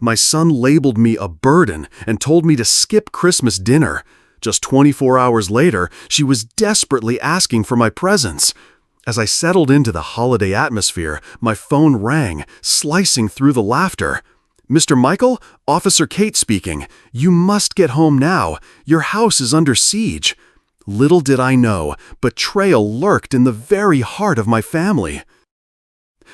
My son labeled me a burden and told me to skip Christmas dinner. Just 24 hours later, she was desperately asking for my presence. As I settled into the holiday atmosphere, my phone rang, slicing through the laughter. "Mr. Michael, Officer Kate speaking. You must get home now. Your house is under siege." Little did I know, betrayal lurked in the very heart of my family.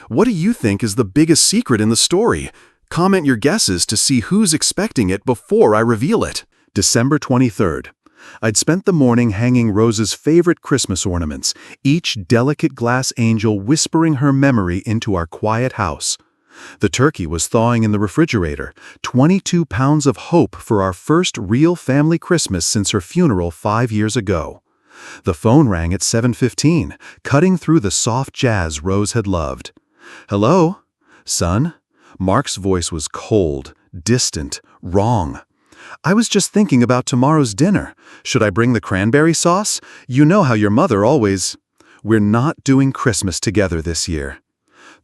What do you think is the biggest secret in the story? Comment your guesses to see who's expecting it before I reveal it. December 23rd. I'd spent the morning hanging Rose's favorite Christmas ornaments, each delicate glass angel whispering her memory into our quiet house. The turkey was thawing in the refrigerator, 22 pounds of hope for our first real family Christmas since her funeral 5 years ago. The phone rang at 7:15, cutting through the soft jazz Rose had loved. "Hello? Son?" Mark's voice was cold, distant, wrong. "I was just thinking about tomorrow's dinner. Should I bring the cranberry sauce? You know how your mother always—" "We're not doing Christmas together this year."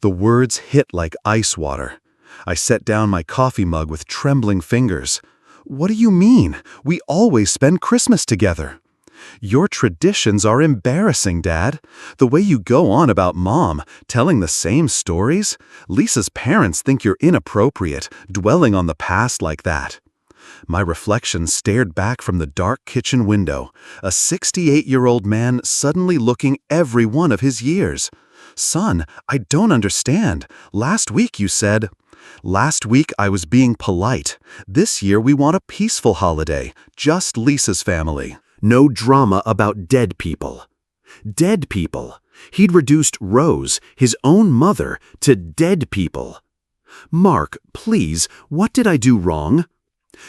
The words hit like ice water. I set down my coffee mug with trembling fingers. "What do you mean? We always spend Christmas together." "Your traditions are embarrassing, Dad. The way you go on about Mom, telling the same stories. Lisa's parents think you're inappropriate, dwelling on the past like that." My reflection stared back from the dark kitchen window, a 68-year-old man suddenly looking every one of his years. "Son, I don't understand. Last week you said—" "Last week I was being polite. This year we want a peaceful holiday, just Lisa's family." No drama about dead people. Dead people. He'd reduced Rose, his own mother, to dead people. "Mark, please, what did I do wrong?"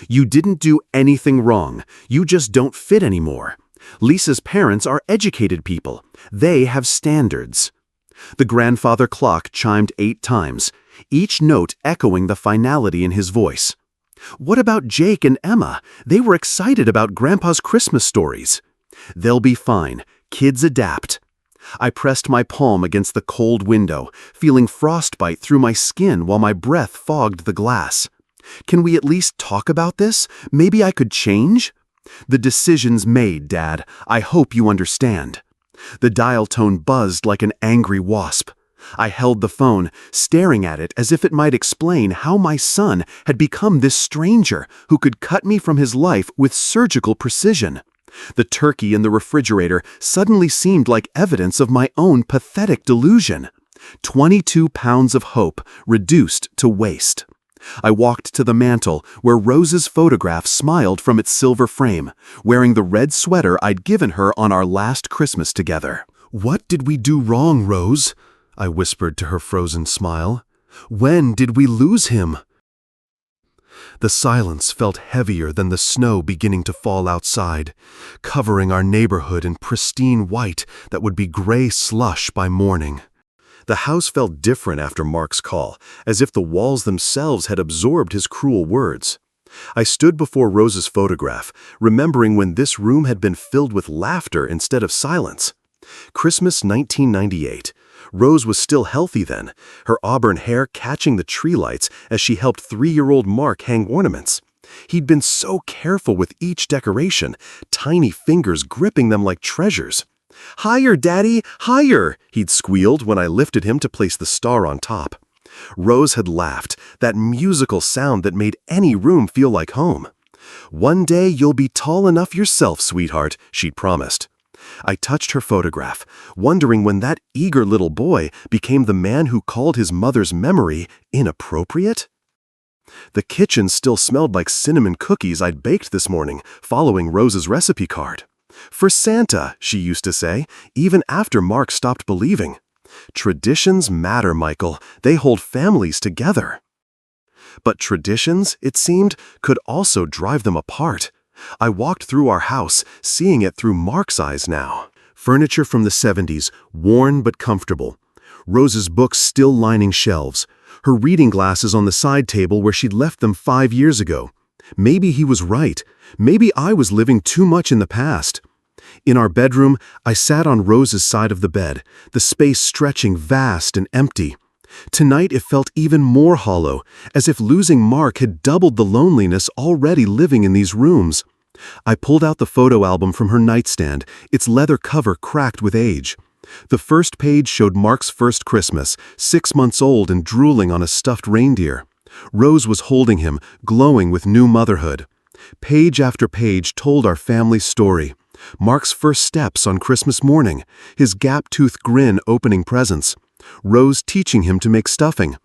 "You didn't do anything wrong. You just don't fit anymore. Lisa's parents are educated people. They have standards." The grandfather clock chimed 8 times, each note echoing the finality in his voice. "What about Jake and Emma? They were excited about Grandpa's Christmas stories." "They'll be fine. Kids adapt." I pressed my palm against the cold window, feeling frostbite through my skin while my breath fogged the glass. "Can we at least talk about this? Maybe I could change?" "The decision's made, Dad. I hope you understand." The dial tone buzzed like an angry wasp. I held the phone, staring at it as if it might explain how my son had become this stranger who could cut me from his life with surgical precision. The turkey in the refrigerator suddenly seemed like evidence of my own pathetic delusion. 22 pounds of hope reduced to waste. I walked to the mantel where Rose's photograph smiled from its silver frame, wearing the red sweater I'd given her on our last Christmas together. "What did we do wrong, Rose?" I whispered to her frozen smile. "When did we lose him?" The silence felt heavier than the snow beginning to fall outside, covering our neighborhood in pristine white that would be gray slush by morning. The house felt different after Mark's call, as if the walls themselves had absorbed his cruel words. I stood before Rose's photograph, remembering when this room had been filled with laughter instead of silence. Christmas 1998. Rose was still healthy then, her auburn hair catching the tree lights as she helped 3-year-old Mark hang ornaments. He'd been so careful with each decoration, tiny fingers gripping them like treasures. "Higher, Daddy, higher!" he'd squealed when I lifted him to place the star on top. Rose had laughed, that musical sound that made any room feel like home. "One day you'll be tall enough yourself, sweetheart," she'd promised. I touched her photograph, wondering when that eager little boy became the man who called his mother's memory inappropriate. The kitchen still smelled like cinnamon cookies I'd baked this morning, following Rose's recipe card. "For Santa," she used to say, even after Mark stopped believing. Traditions matter, Michael. They hold families together. But traditions, it seemed, could also drive them apart. I walked through our house, seeing it through Mark's eyes now. Furniture from the 70s, worn but comfortable. Rose's books still lining shelves. Her reading glasses on the side table where she'd left them 5 years ago. Maybe he was right. Maybe I was living too much in the past. In our bedroom, I sat on Rose's side of the bed, the space stretching vast and empty. Tonight it felt even more hollow, as if losing Mark had doubled the loneliness already living in these rooms. I pulled out the photo album from her nightstand, its leather cover cracked with age. The first page showed Mark's first Christmas, 6 months old and drooling on a stuffed reindeer. Rose was holding him, glowing with new motherhood. Page after page told our family's story. Mark's first steps on Christmas morning, his gap-toothed grin opening presents. Rose teaching him to make stuffing.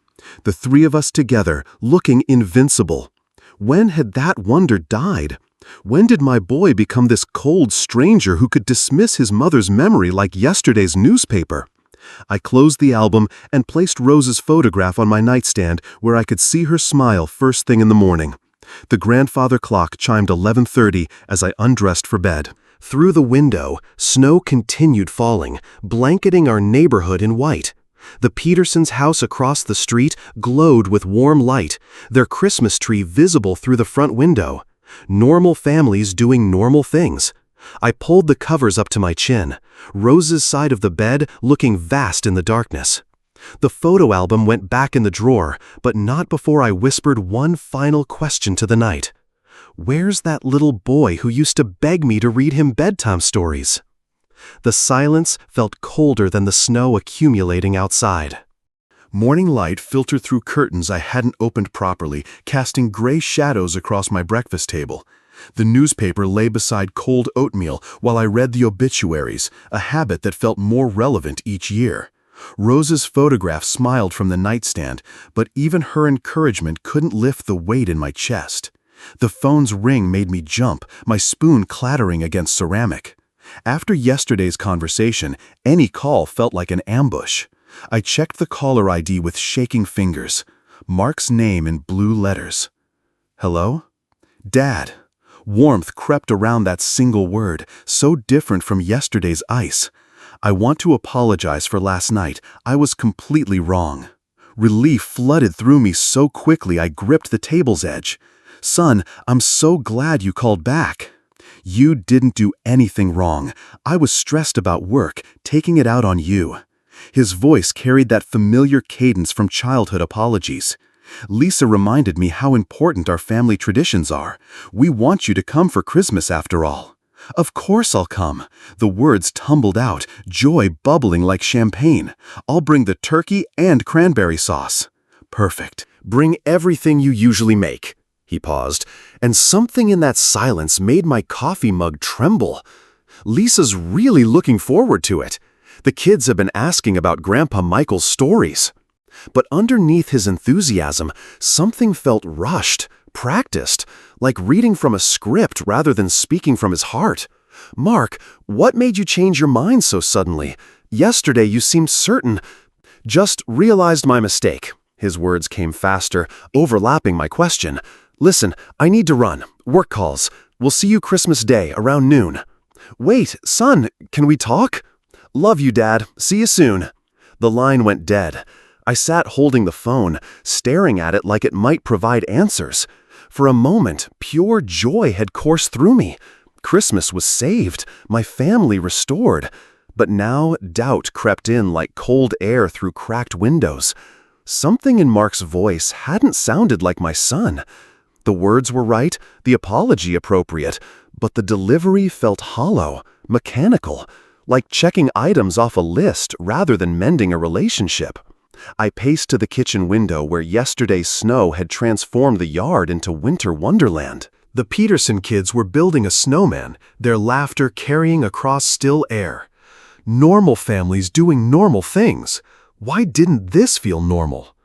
The three of us together, looking invincible. When had that wonder died? When did my boy become this cold stranger who could dismiss his mother's memory like yesterday's newspaper? I closed the album and placed Rose's photograph on my nightstand where I could see her smile first thing in the morning. The grandfather clock chimed 11:30 as I undressed for bed. Through the window, snow continued falling, blanketing our neighborhood in white. The Petersons' house across the street glowed with warm light, their Christmas tree visible through the front window. Normal families doing normal things. I pulled the covers up to my chin, Rose's side of the bed looking vast in the darkness. The photo album went back in the drawer, but not before I whispered one final question to the night. Where's that little boy who used to beg me to read him bedtime stories? The silence felt colder than the snow accumulating outside. Morning light filtered through curtains I hadn't opened properly, casting gray shadows across my breakfast table. The newspaper lay beside cold oatmeal while I read the obituaries, a habit that felt more relevant each year. Rose's photograph smiled from the nightstand, but even her encouragement couldn't lift the weight in my chest. The phone's ring made me jump, my spoon clattering against ceramic. After yesterday's conversation, any call felt like an ambush. I checked the caller ID with shaking fingers. Mark's name in blue letters. Hello? Dad. Warmth crept around that single word, so different from yesterday's ice. I want to apologize for last night. I was completely wrong. Relief flooded through me so quickly I gripped the table's edge. Son, I'm so glad you called back. You didn't do anything wrong. I was stressed about work, taking it out on you. His voice carried that familiar cadence from childhood apologies. Lisa reminded me how important our family traditions are. We want you to come for Christmas after all. Of course I'll come. The words tumbled out, joy bubbling like champagne. I'll bring the turkey and cranberry sauce. Perfect. Bring everything you usually make. He paused, and something in that silence made my coffee mug tremble. Lisa's really looking forward to it. The kids have been asking about Grandpa Michael's stories. But underneath his enthusiasm, something felt rushed, practiced, like reading from a script rather than speaking from his heart. Mark, what made you change your mind so suddenly? Yesterday you seemed certain. Just realized my mistake. His words came faster, overlapping my question. Listen, I need to run. Work calls. We'll see you Christmas Day around noon. Wait, son, can we talk? Love you, Dad. See you soon. The line went dead. I sat holding the phone, staring at it like it might provide answers. For a moment, pure joy had coursed through me. Christmas was saved, my family restored. But now doubt crept in like cold air through cracked windows. Something in Mark's voice hadn't sounded like my son. The words were right, the apology appropriate, but the delivery felt hollow, mechanical, like checking items off a list rather than mending a relationship. I paced to the kitchen window where yesterday's snow had transformed the yard into winter wonderland. The Peterson kids were building a snowman, their laughter carrying across still air. Normal families doing normal things. Why didn't this feel normal?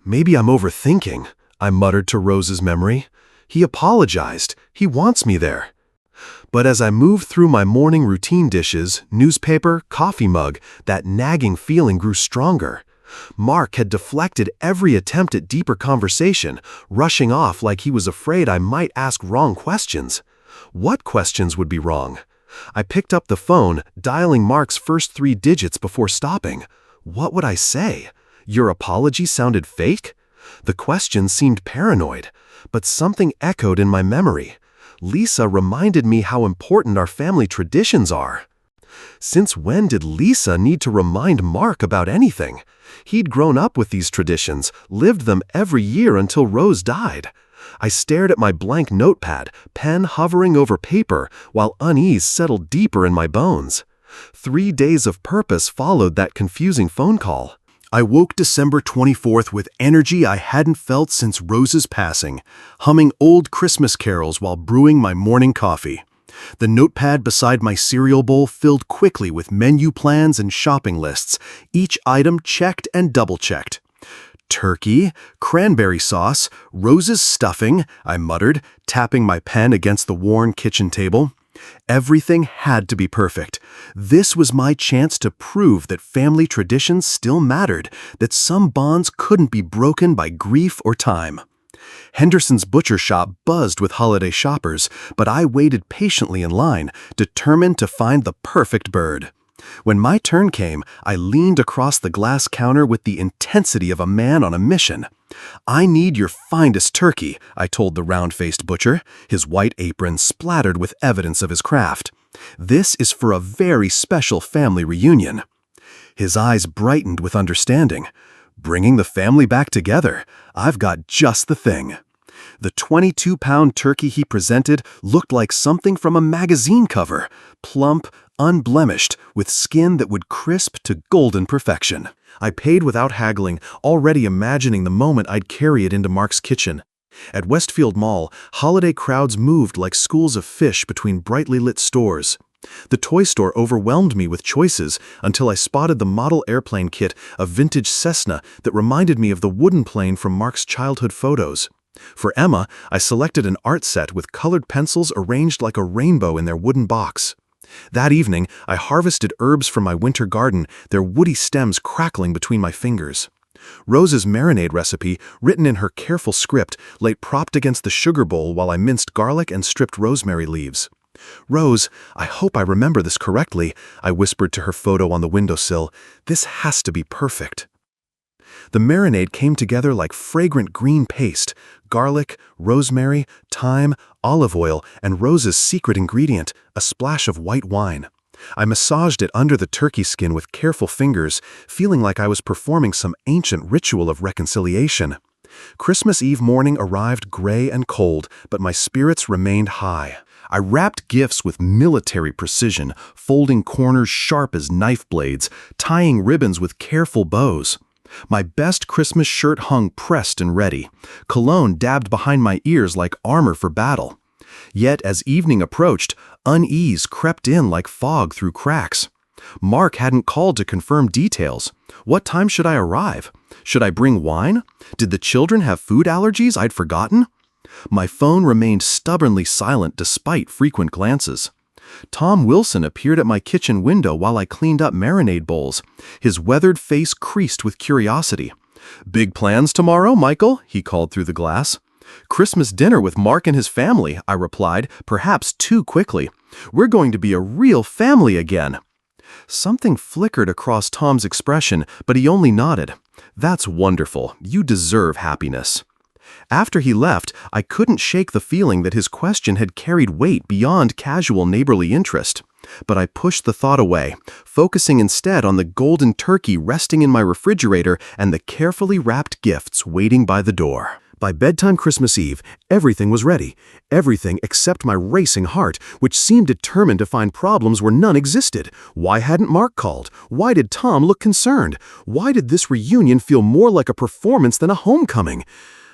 Maybe I'm overthinking, I muttered to Rose's memory. He apologized. He wants me there. But as I moved through my morning routine dishes, newspaper, coffee mug, that nagging feeling grew stronger. Mark had deflected every attempt at deeper conversation, rushing off like he was afraid I might ask wrong questions. What questions would be wrong? I picked up the phone, dialing Mark's first 3 digits before stopping. What would I say? Your apology sounded fake? The question seemed paranoid, but something echoed in my memory. Lisa reminded me how important our family traditions are. Since when did Lisa need to remind Mark about anything? He'd grown up with these traditions, lived them every year until Rose died. I stared at my blank notepad, pen hovering over paper, while unease settled deeper in my bones. 3 days of purpose followed that confusing phone call. I woke December 24th with energy I hadn't felt since Rose's passing, humming old Christmas carols while brewing my morning coffee. The notepad beside my cereal bowl filled quickly with menu plans and shopping lists, each item checked and double-checked. Turkey, cranberry sauce, Rose's stuffing, I muttered, tapping my pen against the worn kitchen table. Everything had to be perfect. This was my chance to prove that family traditions still mattered, that some bonds couldn't be broken by grief or time. Henderson's butcher shop buzzed with holiday shoppers, but I waited patiently in line, determined to find the perfect bird. When my turn came, I leaned across the glass counter with the intensity of a man on a mission. "I need your finest turkey," I told the round-faced butcher, his white apron splattered with evidence of his craft. "This is for a very special family reunion." His eyes brightened with understanding. "Bringing the family back together. I've got just the thing." The 22-pound turkey he presented looked like something from a magazine cover, plump, unblemished, with skin that would crisp to golden perfection. I paid without haggling, already imagining the moment I'd carry it into Mark's kitchen. At Westfield Mall, holiday crowds moved like schools of fish between brightly lit stores. The toy store overwhelmed me with choices until I spotted the model airplane kit, a vintage Cessna that reminded me of the wooden plane from Mark's childhood photos. For Emma, I selected an art set with colored pencils arranged like a rainbow in their wooden box. That evening, I harvested herbs from my winter garden, their woody stems crackling between my fingers. Rose's marinade recipe, written in her careful script, lay propped against the sugar bowl while I minced garlic and stripped rosemary leaves. "Rose, I hope I remember this correctly," I whispered to her photo on the windowsill. "This has to be perfect." The marinade came together like fragrant green paste: garlic, rosemary, thyme, olive oil, and Rose's secret ingredient, a splash of white wine. I massaged it under the turkey skin with careful fingers, feeling like I was performing some ancient ritual of reconciliation. Christmas Eve morning arrived gray and cold, but my spirits remained high. I wrapped gifts with military precision, folding corners sharp as knife blades, tying ribbons with careful bows. My best Christmas shirt hung pressed and ready. Cologne dabbed behind my ears like armor for battle. Yet as evening approached, unease crept in like fog through cracks. Mark hadn't called to confirm details. What time should I arrive? Should I bring wine? Did the children have food allergies I'd forgotten? My phone remained stubbornly silent despite frequent glances. Tom Wilson appeared at my kitchen window while I cleaned up marinade bowls. His weathered face creased with curiosity. "Big plans tomorrow, Michael?" he called through the glass. "Christmas dinner with Mark and his family," I replied, perhaps too quickly. "We're going to be a real family again." Something flickered across Tom's expression, but he only nodded. "That's wonderful. You deserve happiness." After he left, I couldn't shake the feeling that his question had carried weight beyond casual neighborly interest. But I pushed the thought away, focusing instead on the golden turkey resting in my refrigerator and the carefully wrapped gifts waiting by the door. By bedtime Christmas Eve, everything was ready. Everything except my racing heart, which seemed determined to find problems where none existed. Why hadn't Mark called? Why did Tom look concerned? Why did this reunion feel more like a performance than a homecoming?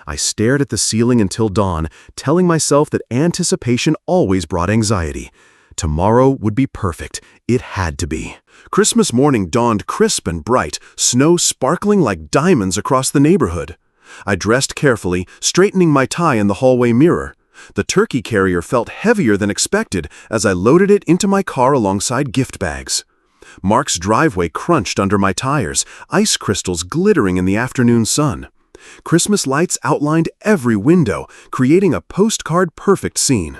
I stared at the ceiling until dawn, telling myself that anticipation always brought anxiety. Tomorrow would be perfect. It had to be. Christmas morning dawned crisp and bright, snow sparkling like diamonds across the neighborhood. I dressed carefully, straightening my tie in the hallway mirror. The turkey carrier felt heavier than expected as I loaded it into my car alongside gift bags. Mark's driveway crunched under my tires, ice crystals glittering in the afternoon sun. Christmas lights outlined every window, creating a postcard-perfect scene.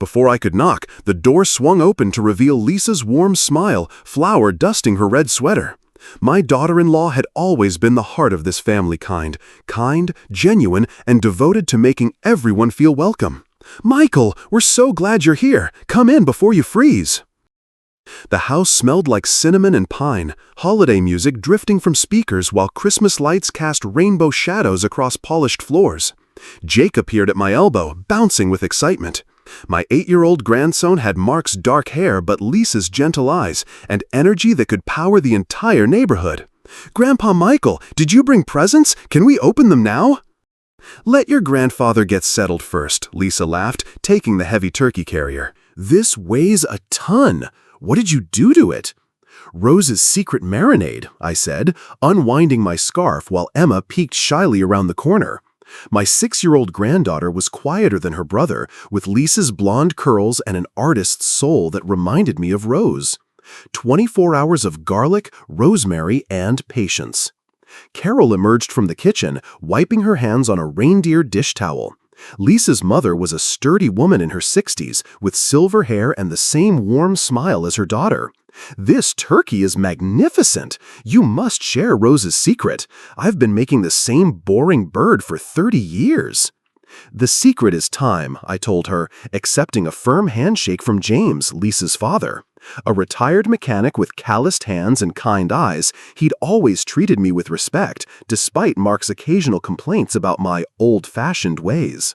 Before I could knock, the door swung open to reveal Lisa's warm smile, flour dusting her red sweater. My daughter-in-law had always been the heart of this family, kind, genuine, and devoted to making everyone feel welcome. "Michael, we're so glad you're here. Come in before you freeze." The house smelled like cinnamon and pine, holiday music drifting from speakers while Christmas lights cast rainbow shadows across polished floors. Jake appeared at my elbow, bouncing with excitement. My 8-year-old grandson had Mark's dark hair but Lisa's gentle eyes, and energy that could power the entire neighborhood. "Grandpa Michael, did you bring presents? Can we open them now?" "Let your grandfather get settled first," Lisa laughed, taking the heavy turkey carrier. "This weighs a ton. What did you do to it?" "Rose's secret marinade," I said, unwinding my scarf while Emma peeked shyly around the corner. My 6-year-old granddaughter was quieter than her brother, with Lisa's blonde curls and an artist's soul that reminded me of Rose. 24 hours of garlic, rosemary, and patience. Carol emerged from the kitchen, wiping her hands on a reindeer dish towel. Lisa's mother was a sturdy woman in her 60s, with silver hair and the same warm smile as her daughter. "This turkey is magnificent. You must share Rose's secret. I've been making the same boring bird for 30 years. "The secret is time," I told her, accepting a firm handshake from James, Lisa's father. A retired mechanic with calloused hands and kind eyes, he'd always treated me with respect, despite Mark's occasional complaints about my old-fashioned ways.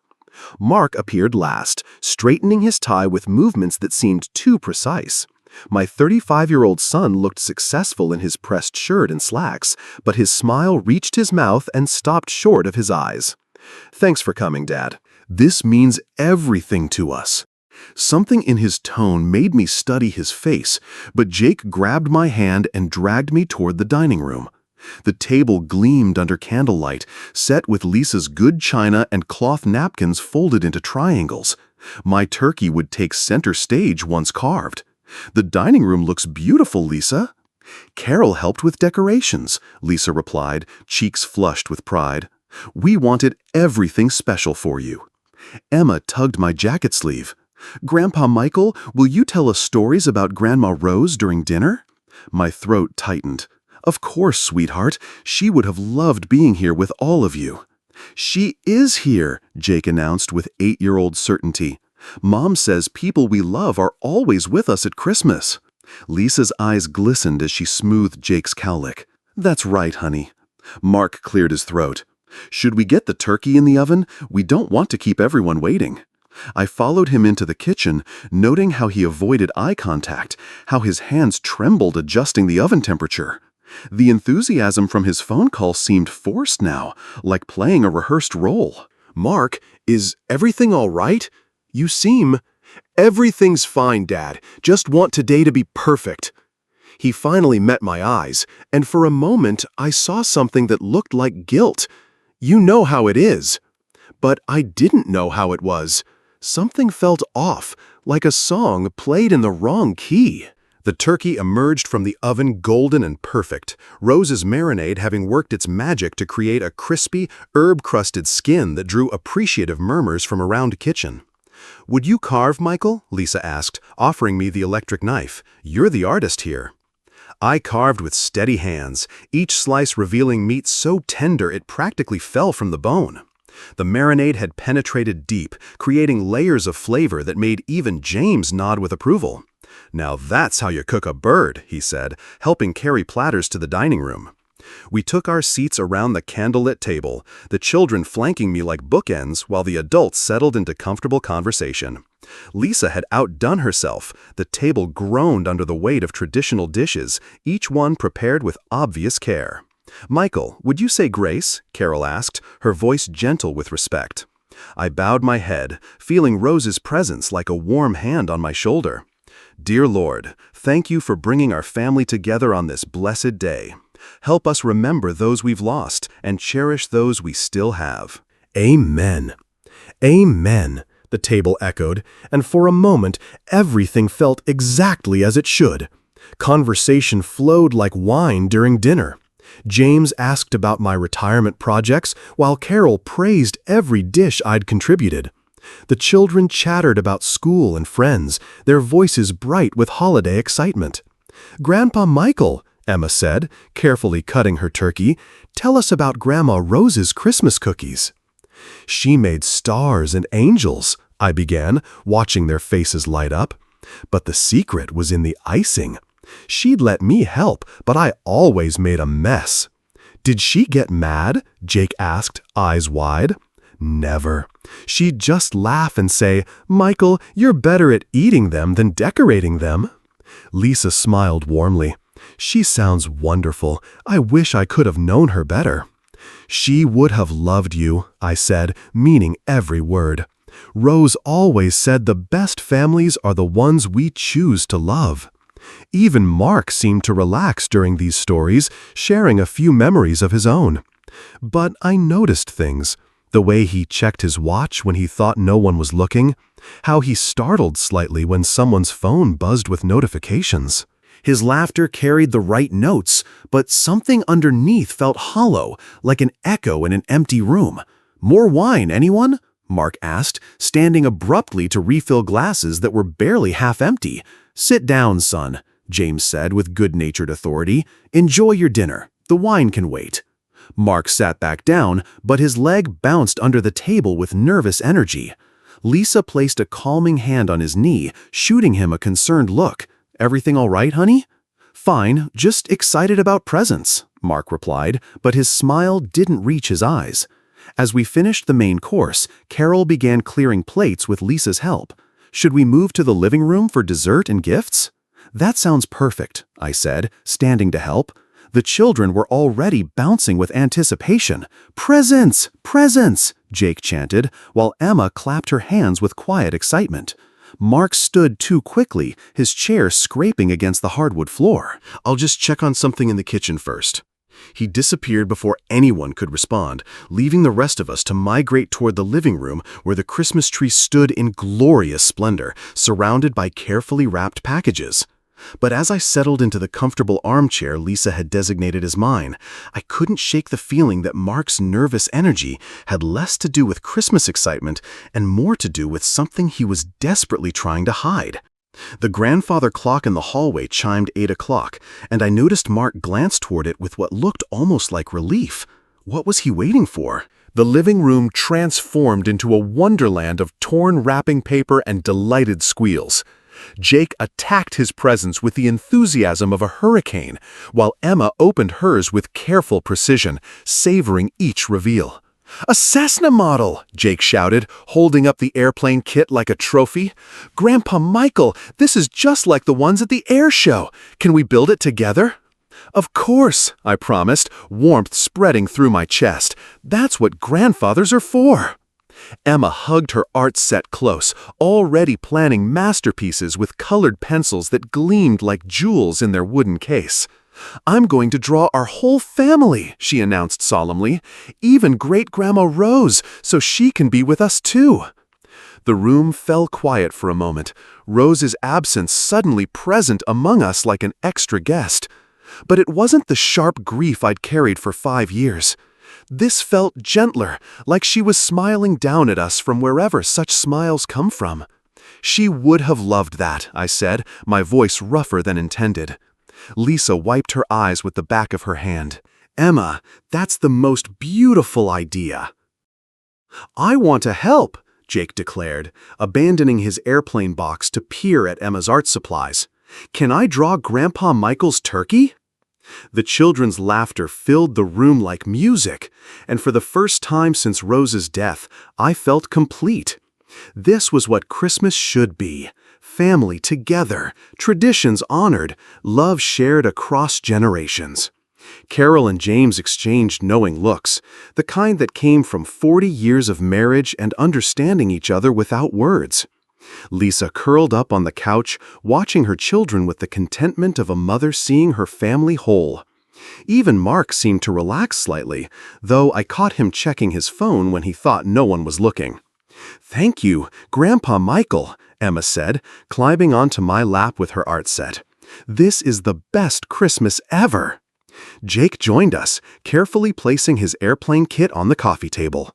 Mark appeared last, straightening his tie with movements that seemed too precise. My 35-year-old son looked successful in his pressed shirt and slacks, but his smile reached his mouth and stopped short of his eyes. "Thanks for coming, Dad. This means everything to us." Something in his tone made me study his face, but Jake grabbed my hand and dragged me toward the dining room. The table gleamed under candlelight, set with Lisa's good china and cloth napkins folded into triangles. My turkey would take center stage once carved. "The dining room looks beautiful, Lisa." "Carol helped with decorations," Lisa replied, cheeks flushed with pride. "We wanted everything special for you." Emma tugged my jacket sleeve. "Grandpa Michael, will you tell us stories about Grandma Rose during dinner?" My throat tightened. "Of course, sweetheart. She would have loved being here with all of you." "She is here," Jake announced with 8-year-old certainty. "Mom says people we love are always with us at Christmas." Lisa's eyes glistened as she smoothed Jake's cowlick. "That's right, honey." Mark cleared his throat. "Should we get the turkey in the oven? We don't want to keep everyone waiting." I followed him into the kitchen, noting how he avoided eye contact, how his hands trembled adjusting the oven temperature. The enthusiasm from his phone call seemed forced now, like playing a rehearsed role. "Mark, is everything all right? You seem—" "Everything's fine, Dad. Just want today to be perfect." He finally met my eyes, and for a moment I saw something that looked like guilt. "You know how it is." But I didn't know how it was. Something felt off, like a song played in the wrong key. The turkey emerged from the oven golden and perfect, Rose's marinade having worked its magic to create a crispy, herb-crusted skin that drew appreciative murmurs from around the kitchen. "Would you carve, Michael?" Lisa asked, offering me the electric knife. "You're the artist here." I carved with steady hands, each slice revealing meat so tender it practically fell from the bone. The marinade had penetrated deep, creating layers of flavor that made even James nod with approval. "Now that's how you cook a bird," he said, helping carry platters to the dining room. We took our seats around the candlelit table, the children flanking me like bookends while the adults settled into comfortable conversation. Lisa had outdone herself. The table groaned under the weight of traditional dishes, each one prepared with obvious care. "Michael, would you say grace?" Carol asked, her voice gentle with respect. I bowed my head, feeling Rose's presence like a warm hand on my shoulder. "Dear Lord, thank you for bringing our family together on this blessed day. Help us remember those we've lost and cherish those we still have." "Amen." "Amen," the table echoed, and for a moment everything felt exactly as it should. Conversation flowed like wine during dinner. James asked about my retirement projects, while Carol praised every dish I'd contributed. The children chattered about school and friends, their voices bright with holiday excitement. "Grandpa Michael," Emma said, carefully cutting her turkey, "tell us about Grandma Rose's Christmas cookies." "She made stars and angels," I began, watching their faces light up. But the secret was in the icing. She'd let me help, but I always made a mess. Did she get mad? Jake asked, eyes wide. Never. She'd just laugh and say, "Michael, you're better at eating them than decorating them." Lisa smiled warmly. "She sounds wonderful. I wish I could have known her better." "She would have loved you," I said, meaning every word. "Rose always said the best families are the ones we choose to love." Even Mark seemed to relax during these stories, sharing a few memories of his own. But I noticed things. The way he checked his watch when he thought no one was looking, how he startled slightly when someone's phone buzzed with notifications. His laughter carried the right notes, but something underneath felt hollow, like an echo in an empty room. "More wine, anyone?" Mark asked, standing abruptly to refill glasses that were barely half empty. "Sit down, son," James said with good-natured authority. "Enjoy your dinner. The wine can wait." Mark sat back down, but his leg bounced under the table with nervous energy. Lisa placed a calming hand on his knee, shooting him a concerned look. "Everything all right, honey?" "Fine, just excited about presents," Mark replied, but his smile didn't reach his eyes. As we finished the main course, Carol began clearing plates with Lisa's help. "Should we move to the living room for dessert and gifts?" "That sounds perfect," I said, standing to help. The children were already bouncing with anticipation. "Presents! Presents!" Jake chanted, while Emma clapped her hands with quiet excitement. Mark stood too quickly, his chair scraping against the hardwood floor. "I'll just check on something in the kitchen first." He disappeared before anyone could respond, leaving the rest of us to migrate toward the living room where the Christmas tree stood in glorious splendor, surrounded by carefully wrapped packages. But as I settled into the comfortable armchair Lisa had designated as mine, I couldn't shake the feeling that Mark's nervous energy had less to do with Christmas excitement and more to do with something he was desperately trying to hide. The grandfather clock in the hallway chimed 8 o'clock, and I noticed Mark glance toward it with what looked almost like relief. What was he waiting for? The living room transformed into a wonderland of torn wrapping paper and delighted squeals. Jake attacked his presents with the enthusiasm of a hurricane, while Emma opened hers with careful precision, savoring each reveal. "A Cessna model!" Jake shouted, holding up the airplane kit like a trophy. "Grandpa Michael, this is just like the ones at the air show. Can we build it together?" "Of course," I promised, warmth spreading through my chest. "That's what grandfathers are for." Emma hugged her art set close, already planning masterpieces with colored pencils that gleamed like jewels in their wooden case. "I'm going to draw our whole family," she announced solemnly, "even Great-Grandma Rose, so she can be with us too." The room fell quiet for a moment, Rose's absence suddenly present among us like an extra guest. But it wasn't the sharp grief I'd carried for 5 years. This felt gentler, like she was smiling down at us from wherever such smiles come from. "She would have loved that," I said, my voice rougher than intended. Lisa wiped her eyes with the back of her hand. "Emma, that's the most beautiful idea." "I want to help," Jake declared, abandoning his airplane box to peer at Emma's art supplies. "Can I draw Grandpa Michael's turkey?" The children's laughter filled the room like music, and for the first time since Rose's death, I felt complete. This was what Christmas should be. Family together, traditions honored, love shared across generations. Carol and James exchanged knowing looks, the kind that came from 40 years of marriage and understanding each other without words. Lisa curled up on the couch, watching her children with the contentment of a mother seeing her family whole. Even Mark seemed to relax slightly, though I caught him checking his phone when he thought no one was looking. "Thank you, Grandpa Michael," Emma said, climbing onto my lap with her art set. "This is the best Christmas ever." Jake joined us, carefully placing his airplane kit on the coffee table.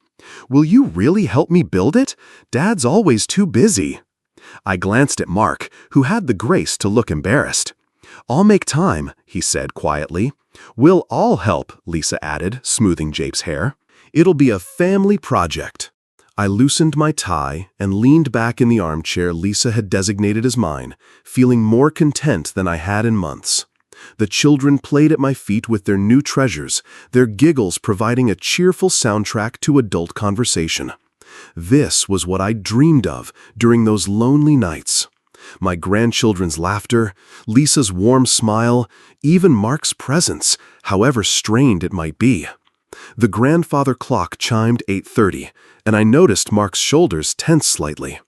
"Will you really help me build it? Dad's always too busy." I glanced at Mark, who had the grace to look embarrassed. "I'll make time," he said quietly. "We'll all help," Lisa added, smoothing Jake's hair. "It'll be a family project." I loosened my tie and leaned back in the armchair Lisa had designated as mine, feeling more content than I had in months. The children played at my feet with their new treasures, their giggles providing a cheerful soundtrack to adult conversation. This was what I dreamed of during those lonely nights. My grandchildren's laughter, Lisa's warm smile, even Mark's presence, however strained it might be. The grandfather clock chimed 8:30, and I noticed Mark's shoulders tense slightly.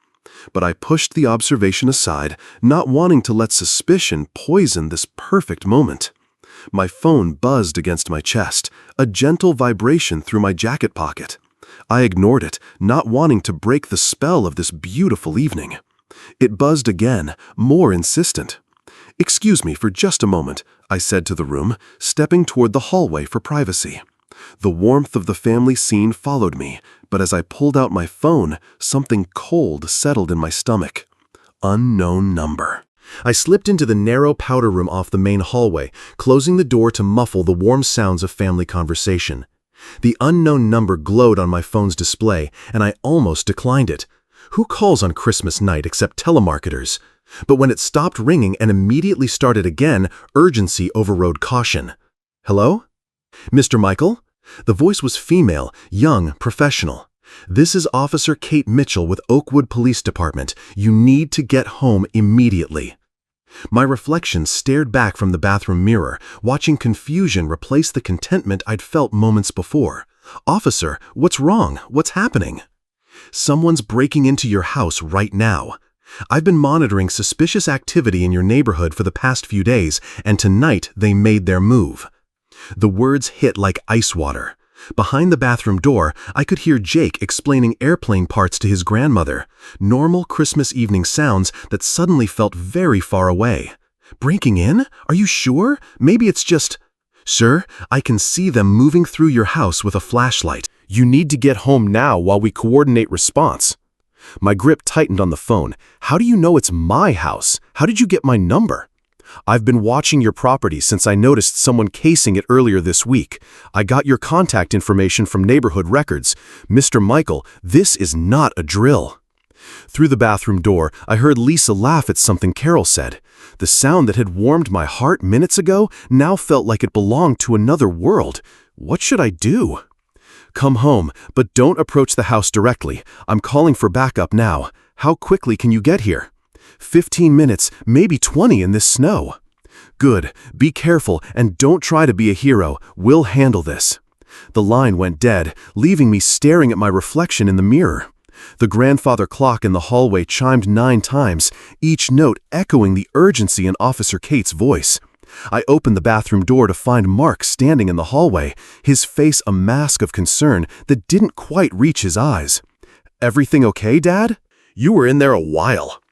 But I pushed the observation aside, not wanting to let suspicion poison this perfect moment. My phone buzzed against my chest, a gentle vibration through my jacket pocket. I ignored it, not wanting to break the spell of this beautiful evening. It buzzed again, more insistent. "Excuse me for just a moment," I said to the room, stepping toward the hallway for privacy. The warmth of the family scene followed me, but as I pulled out my phone, something cold settled in my stomach. Unknown number. I slipped into the narrow powder room off the main hallway, closing the door to muffle the warm sounds of family conversation. The unknown number glowed on my phone's display, and I almost declined it. Who calls on Christmas night except telemarketers? But when it stopped ringing and immediately started again, urgency overrode caution. "Hello? Mr. Michael?" The voice was female, young, professional. "This is Officer Kate Mitchell with Oakwood Police Department. You need to get home immediately." My reflection stared back from the bathroom mirror, watching confusion replace the contentment I'd felt moments before. "Officer, what's wrong? What's happening?" "Someone's breaking into your house right now. I've been monitoring suspicious activity in your neighborhood for the past few days, and tonight they made their move." The words hit like ice water. Behind the bathroom door, I could hear Jake explaining airplane parts to his grandmother, normal Christmas evening sounds that suddenly felt very far away. "Breaking in? Are you sure? Maybe it's just—" "Sir, I can see them moving through your house with a flashlight. You need to get home now while we coordinate response." My grip tightened on the phone. "How do you know it's my house? How did you get my number?" "I've been watching your property since I noticed someone casing it earlier this week. I got your contact information from neighborhood records. Mr. Michael, this is not a drill." Through the bathroom door, I heard Lisa laugh at something Carol said. The sound that had warmed my heart minutes ago now felt like it belonged to another world. What should I do? "Come home, but don't approach the house directly. I'm calling for backup now. How quickly can you get here?" 15 minutes, maybe 20 in this snow." "Good. Be careful and don't try to be a hero. We'll handle this." The line went dead, leaving me staring at my reflection in the mirror. The grandfather clock in the hallway chimed 9 times, each note echoing the urgency in Officer Kate's voice. I opened the bathroom door to find Mark standing in the hallway, his face a mask of concern that didn't quite reach his eyes. "Everything okay, Dad? You were in there a while."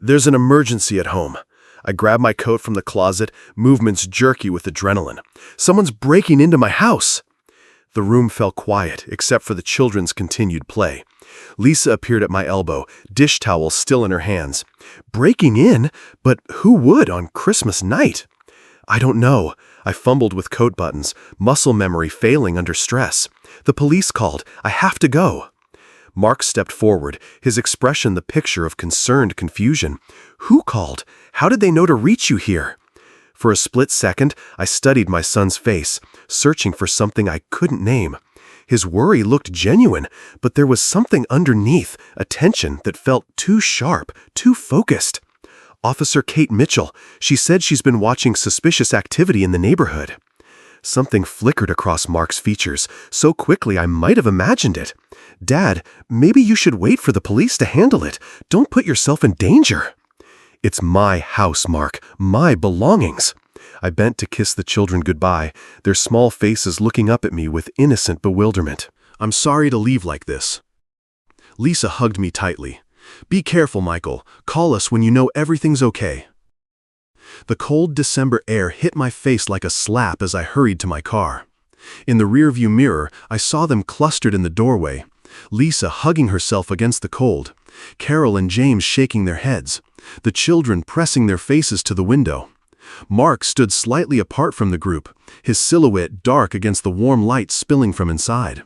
"There's an emergency at home." I grabbed my coat from the closet, movements jerky with adrenaline. "Someone's breaking into my house." The room fell quiet, except for the children's continued play. Lisa appeared at my elbow, dish towel still in her hands. "Breaking in? But who would on Christmas night?" "I don't know." I fumbled with coat buttons, muscle memory failing under stress. "The police called. I have to go." Mark stepped forward, his expression the picture of concerned confusion. "Who called? How did they know to reach you here?" For a split second, I studied my son's face, searching for something I couldn't name. His worry looked genuine, but there was something underneath, a tension that felt too sharp, too focused. "Officer Kate Mitchell. She said she's been watching suspicious activity in the neighborhood." Something flickered across Mark's features, so quickly I might have imagined it. "Dad, maybe you should wait for the police to handle it. Don't put yourself in danger." "It's my house, Mark, my belongings." I bent to kiss the children goodbye, their small faces looking up at me with innocent bewilderment. "I'm sorry to leave like this." Lisa hugged me tightly. "Be careful, Michael. Call us when you know everything's okay." The cold December air hit my face like a slap as I hurried to my car. In the rearview mirror, I saw them clustered in the doorway, Lisa hugging herself against the cold, Carol and James shaking their heads, the children pressing their faces to the window. Mark stood slightly apart from the group, his silhouette dark against the warm light spilling from inside.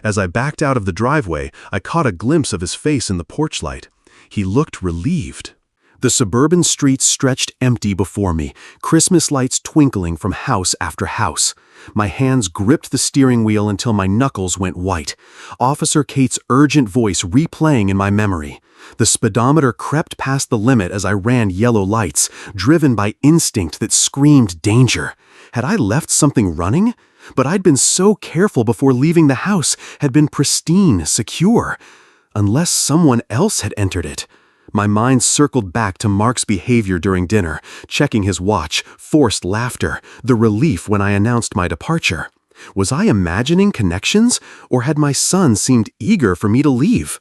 As I backed out of the driveway, I caught a glimpse of his face in the porch light. He looked relieved. The suburban streets stretched empty before me, Christmas lights twinkling from house after house. My hands gripped the steering wheel until my knuckles went white. Officer Kate's urgent voice replaying in my memory. The speedometer crept past the limit as I ran yellow lights, driven by instinct that screamed danger. Had I left something running? But I'd been so careful before leaving the house, had been pristine, secure. Unless someone else had entered it. My mind circled back to Mark's behavior during dinner, checking his watch, forced laughter, the relief when I announced my departure. Was I imagining connections, or had my son seemed eager for me to leave?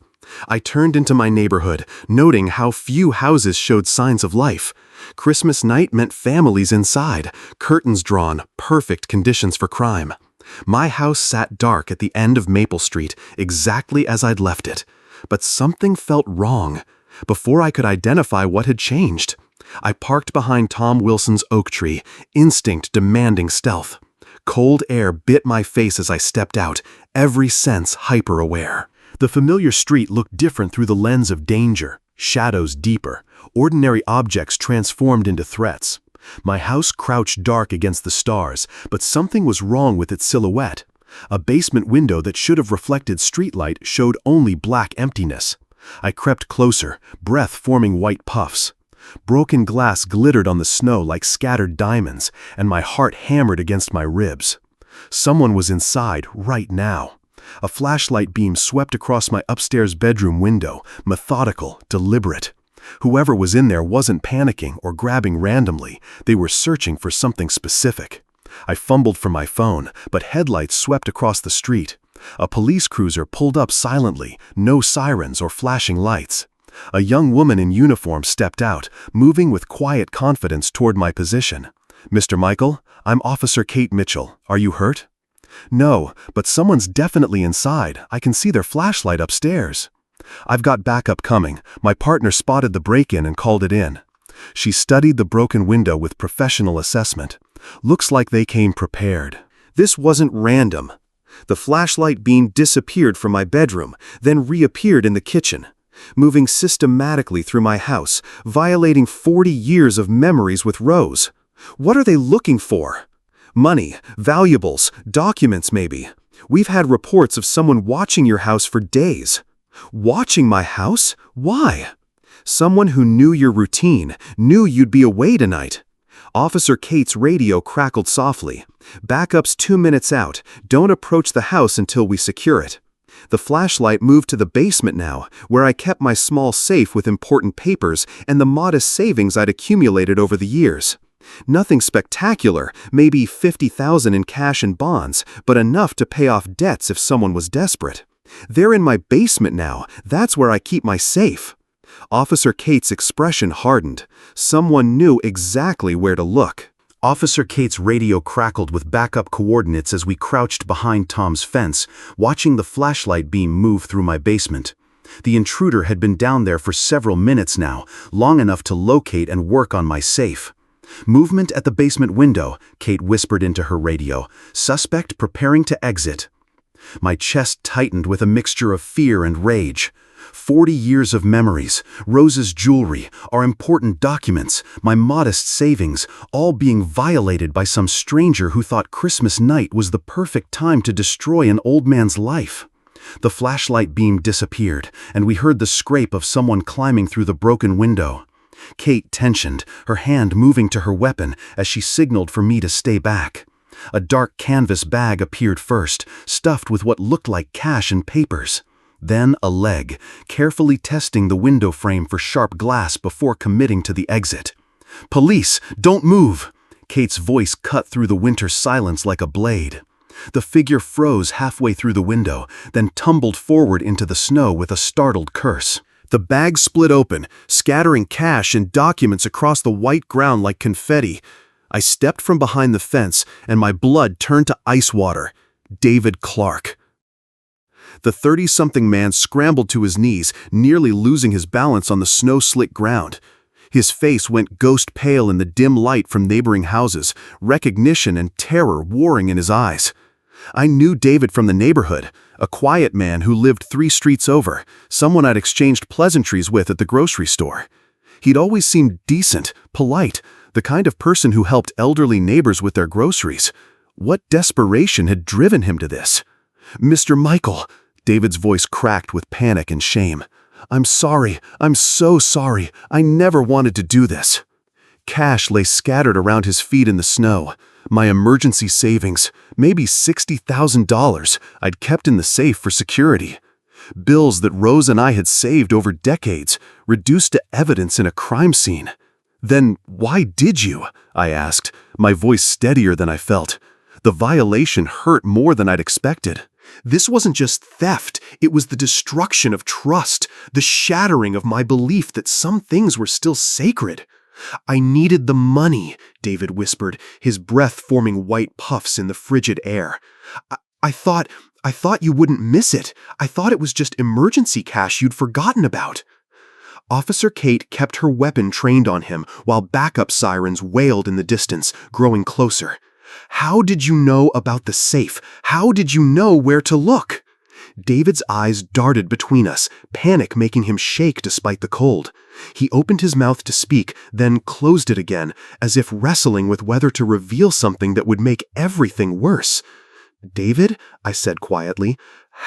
I turned into my neighborhood, noting how few houses showed signs of life. Christmas night meant families inside, curtains drawn, perfect conditions for crime. My house sat dark at the end of Maple Street, exactly as I'd left it. But something felt wrong. Before I could identify what had changed, I parked behind Tom Wilson's oak tree, instinct demanding stealth. Cold air bit my face as I stepped out, every sense hyper-aware. The familiar street looked different through the lens of danger, shadows deeper, ordinary objects transformed into threats. My house crouched dark against the stars, but something was wrong with its silhouette. A basement window that should have reflected streetlight showed only black emptiness. I crept closer, breath forming white puffs. Broken glass glittered on the snow like scattered diamonds, and my heart hammered against my ribs. Someone was inside right now. A flashlight beam swept across my upstairs bedroom window, methodical, deliberate. Whoever was in there wasn't panicking or grabbing randomly. They were searching for something specific. I fumbled for my phone, but headlights swept across the street. A police cruiser pulled up silently, no sirens or flashing lights. A young woman in uniform stepped out, moving with quiet confidence toward my position. "Mr. Michael, I'm Officer Kate Mitchell. Are you hurt?" "No, but someone's definitely inside. I can see their flashlight upstairs." "I've got backup coming. My partner spotted the break-in and called it in." She studied the broken window with professional assessment. "Looks like they came prepared." This wasn't random. The flashlight beam disappeared from my bedroom, then reappeared in the kitchen, moving systematically through my house, violating 40 years of memories with Rose. What are they looking for? Money, valuables, documents maybe. We've had reports of someone watching your house for days. Watching my house? Why? Someone who knew your routine, knew you'd be away tonight. Officer Kate's radio crackled softly. "Backup's 2 minutes out. Don't approach the house until we secure it." The flashlight moved to the basement now, where I kept my small safe with important papers and the modest savings I'd accumulated over the years. Nothing spectacular, maybe $50,000 in cash and bonds, but enough to pay off debts if someone was desperate. They're in my basement now. That's where I keep my safe. Officer Kate's expression hardened. Someone knew exactly where to look. Officer Kate's radio crackled with backup coordinates as we crouched behind Tom's fence, watching the flashlight beam move through my basement. The intruder had been down there for several minutes now, long enough to locate and work on my safe. "Movement at the basement window," Kate whispered into her radio. "Suspect preparing to exit." My chest tightened with a mixture of fear and rage. 40 years of memories, Rose's jewelry, our important documents, my modest savings, all being violated by some stranger who thought Christmas night was the perfect time to destroy an old man's life. The flashlight beam disappeared, and we heard the scrape of someone climbing through the broken window. Kate tensioned, her hand moving to her weapon as she signaled for me to stay back. A dark canvas bag appeared first, stuffed with what looked like cash and papers. Then a leg, carefully testing the window frame for sharp glass before committing to the exit. "Police, don't move!" Kate's voice cut through the winter silence like a blade. The figure froze halfway through the window, then tumbled forward into the snow with a startled curse. The bag split open, scattering cash and documents across the white ground like confetti. I stepped from behind the fence, and my blood turned to ice water. David Clark. The 30-something man scrambled to his knees, nearly losing his balance on the snow-slick ground. His face went ghost pale in the dim light from neighboring houses, recognition and terror warring in his eyes. I knew David from the neighborhood, a quiet man who lived 3 streets over, someone I'd exchanged pleasantries with at the grocery store. He'd always seemed decent, polite, the kind of person who helped elderly neighbors with their groceries. What desperation had driven him to this? "Mr. Michael," David's voice cracked with panic and shame. "I'm sorry. I'm so sorry. I never wanted to do this." Cash lay scattered around his feet in the snow. My emergency savings, maybe $60,000, I'd kept in the safe for security. Bills that Rose and I had saved over decades, reduced to evidence in a crime scene. "Then why did you?" I asked, my voice steadier than I felt. The violation hurt more than I'd expected. This wasn't just theft, it was the destruction of trust, the shattering of my belief that some things were still sacred. "I needed the money," David whispered, his breath forming white puffs in the frigid air. I thought you wouldn't miss it. I thought it was just emergency cash you'd forgotten about." Officer Kate kept her weapon trained on him while backup sirens wailed in the distance, growing closer. "How did you know about the safe? How did you know where to look?" David's eyes darted between us, panic making him shake despite the cold. He opened his mouth to speak, then closed it again, as if wrestling with whether to reveal something that would make everything worse. "David," I said quietly,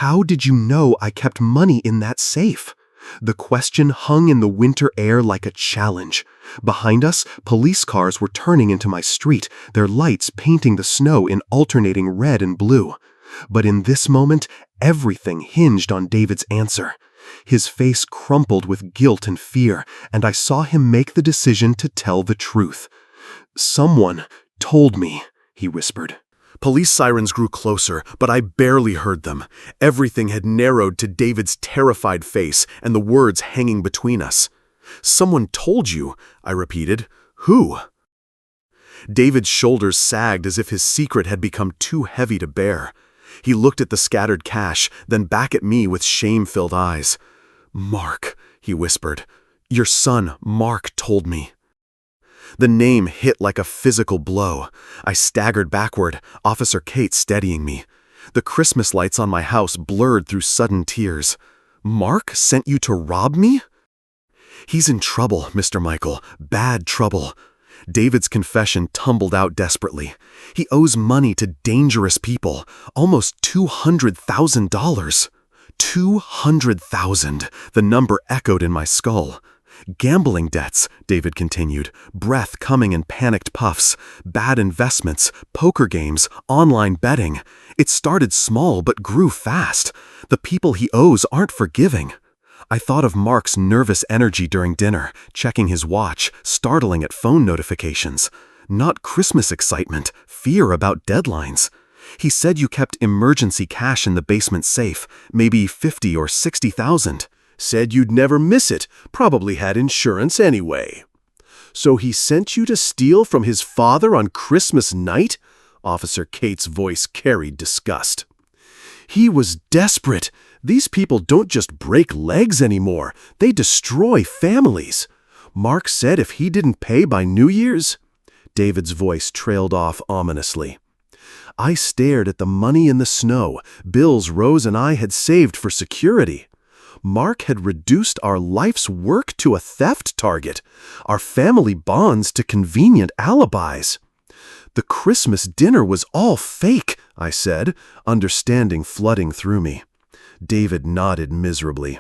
"how did you know I kept money in that safe?" The question hung in the winter air like a challenge. Behind us, police cars were turning into my street, their lights painting the snow in alternating red and blue. But in this moment, everything hinged on David's answer. His face crumpled with guilt and fear, and I saw him make the decision to tell the truth. "Someone told me," he whispered. Police sirens grew closer, but I barely heard them. Everything had narrowed to David's terrified face and the words hanging between us. "Someone told you," I repeated. "Who?" David's shoulders sagged as if his secret had become too heavy to bear. He looked at the scattered cash, then back at me with shame-filled eyes. "Mark," he whispered. "Your son, Mark, told me." The name hit like a physical blow. I staggered backward, Officer Kate steadying me. The Christmas lights on my house blurred through sudden tears. "Mark sent you to rob me?" "He's in trouble, Mr. Michael, bad trouble." David's confession tumbled out desperately. He owes money to dangerous people, almost $200,000. 200,000, the number echoed in my skull. "Gambling debts," David continued, breath coming in panicked puffs, "bad investments, poker games, online betting. It started small but grew fast. The people he owes aren't forgiving." I thought of Mark's nervous energy during dinner, checking his watch, startling at phone notifications. Not Christmas excitement, fear about deadlines. "He said you kept emergency cash in the basement safe, maybe 50 or 60,000. Said you'd never miss it, probably had insurance anyway." "So he sent you to steal from his father on Christmas night?" Officer Kate's voice carried disgust. "He was desperate. These people don't just break legs anymore, they destroy families. Mark said if he didn't pay by New Year's—" David's voice trailed off ominously. I stared at the money in the snow, bills Rose and I had saved for security. Mark had reduced our life's work to a theft target, our family bonds to convenient alibis. "The Christmas dinner was all fake," I said, understanding flooding through me. David nodded miserably.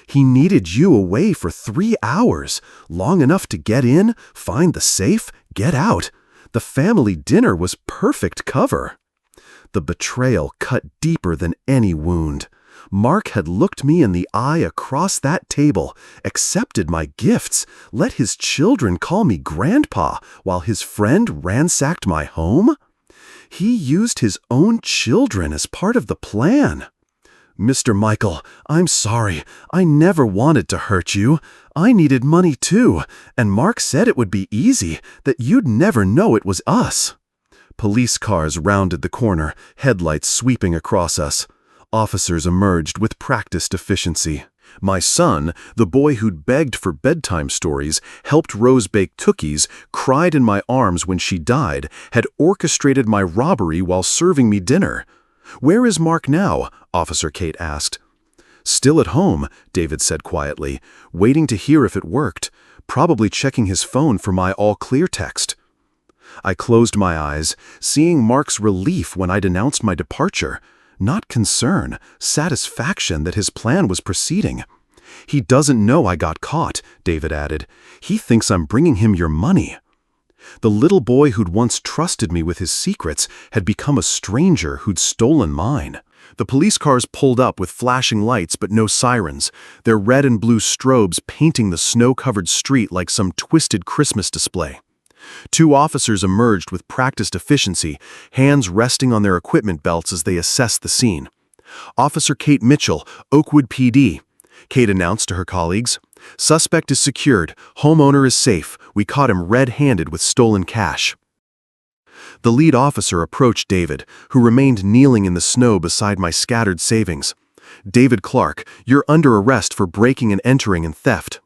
"He needed you away for 3 hours, long enough to get in, find the safe, get out. The family dinner was perfect cover." The betrayal cut deeper than any wound. Mark had looked me in the eye across that table, accepted my gifts, let his children call me grandpa while his friend ransacked my home. He used his own children as part of the plan. "Mr. Michael, I'm sorry. I never wanted to hurt you. I needed money too, and Mark said it would be easy, that you'd never know it was us." Police cars rounded the corner, headlights sweeping across us. Officers emerged with practiced efficiency. My son, the boy who'd begged for bedtime stories, helped Rose bake cookies, cried in my arms when she died, had orchestrated my robbery while serving me dinner. "Where is Mark now?" Officer Kate asked. "Still at home," David said quietly, waiting to hear if it worked, probably checking his phone for my all-clear text. I closed my eyes, seeing Mark's relief when I'd announced my departure. Not concern, satisfaction that his plan was proceeding. "He doesn't know I got caught," David added. "He thinks I'm bringing him your money." The little boy who'd once trusted me with his secrets had become a stranger who'd stolen mine. The police cars pulled up with flashing lights but no sirens, their red and blue strobes painting the snow-covered street like some twisted Christmas display. Two officers emerged with practiced efficiency, hands resting on their equipment belts as they assessed the scene. "Officer Kate Mitchell, Oakwood PD," Kate announced to her colleagues. "Suspect is secured. Homeowner is safe. We caught him red-handed with stolen cash." The lead officer approached David, who remained kneeling in the snow beside my scattered savings. "David Clark, you're under arrest for breaking and entering and theft."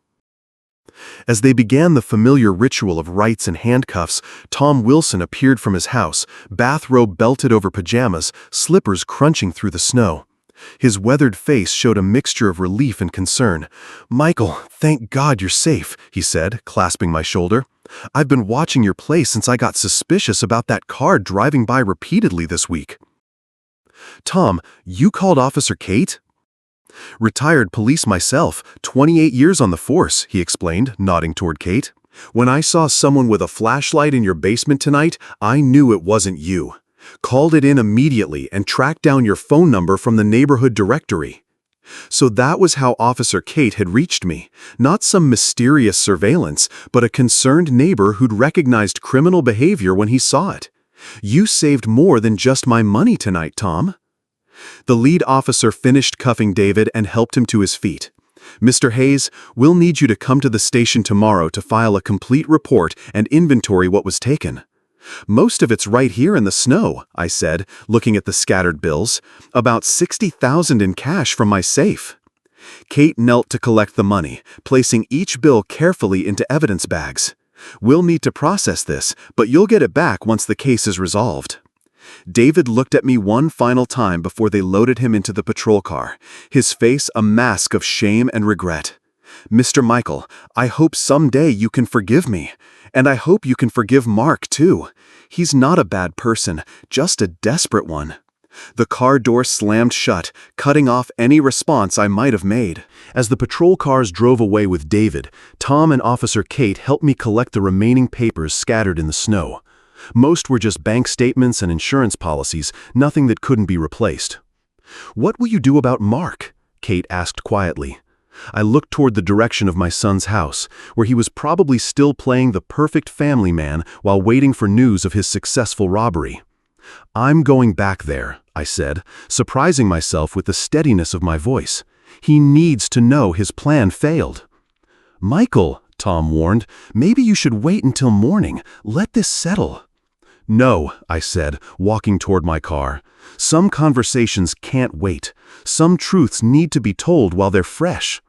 As they began the familiar ritual of rights and handcuffs, Tom Wilson appeared from his house, bathrobe belted over pajamas, slippers crunching through the snow. His weathered face showed a mixture of relief and concern. "Michael, thank God you're safe," he said, clasping my shoulder. "I've been watching your place since I got suspicious about that car driving by repeatedly this week." "Tom, you called Officer Kate?" "Retired police myself, 28 years on the force," he explained, nodding toward Kate. "When I saw someone with a flashlight in your basement tonight, I knew it wasn't you. Called it in immediately and tracked down your phone number from the neighborhood directory." So that was how Officer Kate had reached me. Not some mysterious surveillance, but a concerned neighbor who'd recognized criminal behavior when he saw it. "You saved more than just my money tonight, Tom." The lead officer finished cuffing David and helped him to his feet. "Mr. Hayes, we'll need you to come to the station tomorrow to file a complete report and inventory what was taken." "Most of it's right here in the snow," I said, looking at the scattered bills. "About $60,000 in cash from my safe." Kate knelt to collect the money, placing each bill carefully into evidence bags. "We'll need to process this, but you'll get it back once the case is resolved." David looked at me one final time before they loaded him into the patrol car, his face a mask of shame and regret. "Mr. Michael, I hope someday you can forgive me. And I hope you can forgive Mark, too. He's not a bad person, just a desperate one." The car door slammed shut, cutting off any response I might have made. As the patrol cars drove away with David, Tom and Officer Kate helped me collect the remaining papers scattered in the snow. Most were just bank statements and insurance policies, nothing that couldn't be replaced. "What will you do about Mark?" Kate asked quietly. I looked toward the direction of my son's house, where he was probably still playing the perfect family man while waiting for news of his successful robbery. "I'm going back there," I said, surprising myself with the steadiness of my voice. "He needs to know his plan failed." "Michael," Tom warned, "maybe you should wait until morning. Let this settle." "No," I said, walking toward my car. "Some conversations can't wait. Some truths need to be told while they're fresh."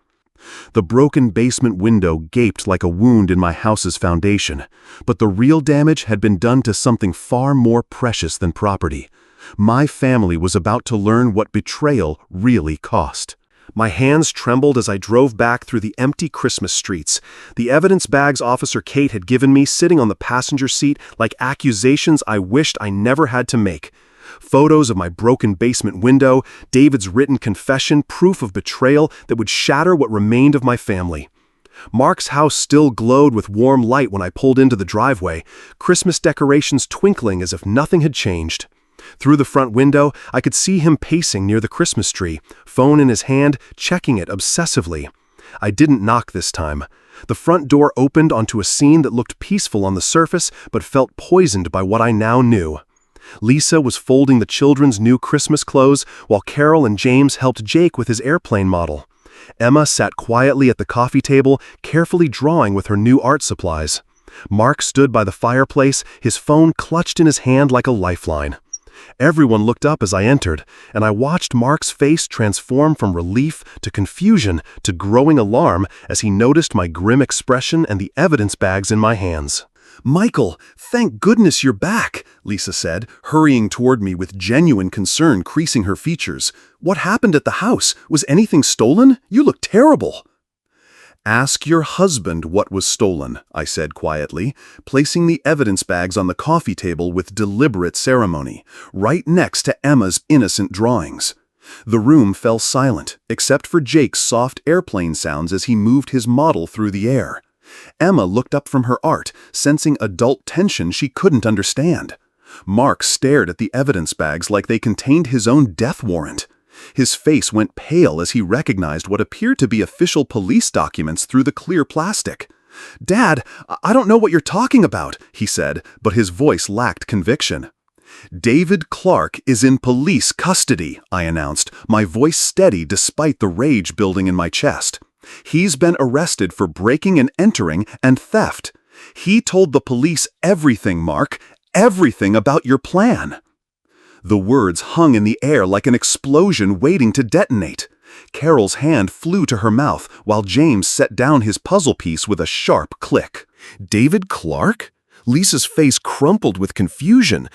The broken basement window gaped like a wound in my house's foundation, but the real damage had been done to something far more precious than property. My family was about to learn what betrayal really cost. My hands trembled as I drove back through the empty Christmas streets, the evidence bags Officer Kate had given me sitting on the passenger seat like accusations I wished I never had to make. Photos of my broken basement window, David's written confession, proof of betrayal that would shatter what remained of my family. Mark's house still glowed with warm light when I pulled into the driveway, Christmas decorations twinkling as if nothing had changed. Through the front window, I could see him pacing near the Christmas tree, phone in his hand, checking it obsessively. I didn't knock this time. The front door opened onto a scene that looked peaceful on the surface but felt poisoned by what I now knew. Lisa was folding the children's new Christmas clothes while Carol and James helped Jake with his airplane model. Emma sat quietly at the coffee table, carefully drawing with her new art supplies. Mark stood by the fireplace, his phone clutched in his hand like a lifeline. Everyone looked up as I entered, and I watched Mark's face transform from relief to confusion to growing alarm as he noticed my grim expression and the evidence bags in my hands. "Michael, thank goodness you're back," Lisa said, hurrying toward me with genuine concern creasing her features. "What happened at the house? Was anything stolen? You look terrible." "Ask your husband what was stolen," I said quietly, placing the evidence bags on the coffee table with deliberate ceremony, right next to Emma's innocent drawings. The room fell silent, except for Jake's soft airplane sounds as he moved his model through the air. Emma looked up from her art, sensing adult tension she couldn't understand. Mark stared at the evidence bags like they contained his own death warrant. His face went pale as he recognized what appeared to be official police documents through the clear plastic. "Dad, I don't know what you're talking about," he said, but his voice lacked conviction. "David Clark is in police custody," I announced, my voice steady despite the rage building in my chest. "He's been arrested for breaking and entering and theft. He told the police everything, Mark, everything about your plan." The words hung in the air like an explosion waiting to detonate. Carol's hand flew to her mouth while James set down his puzzle piece with a sharp click. David Clark? Lisa's face crumpled with confusion.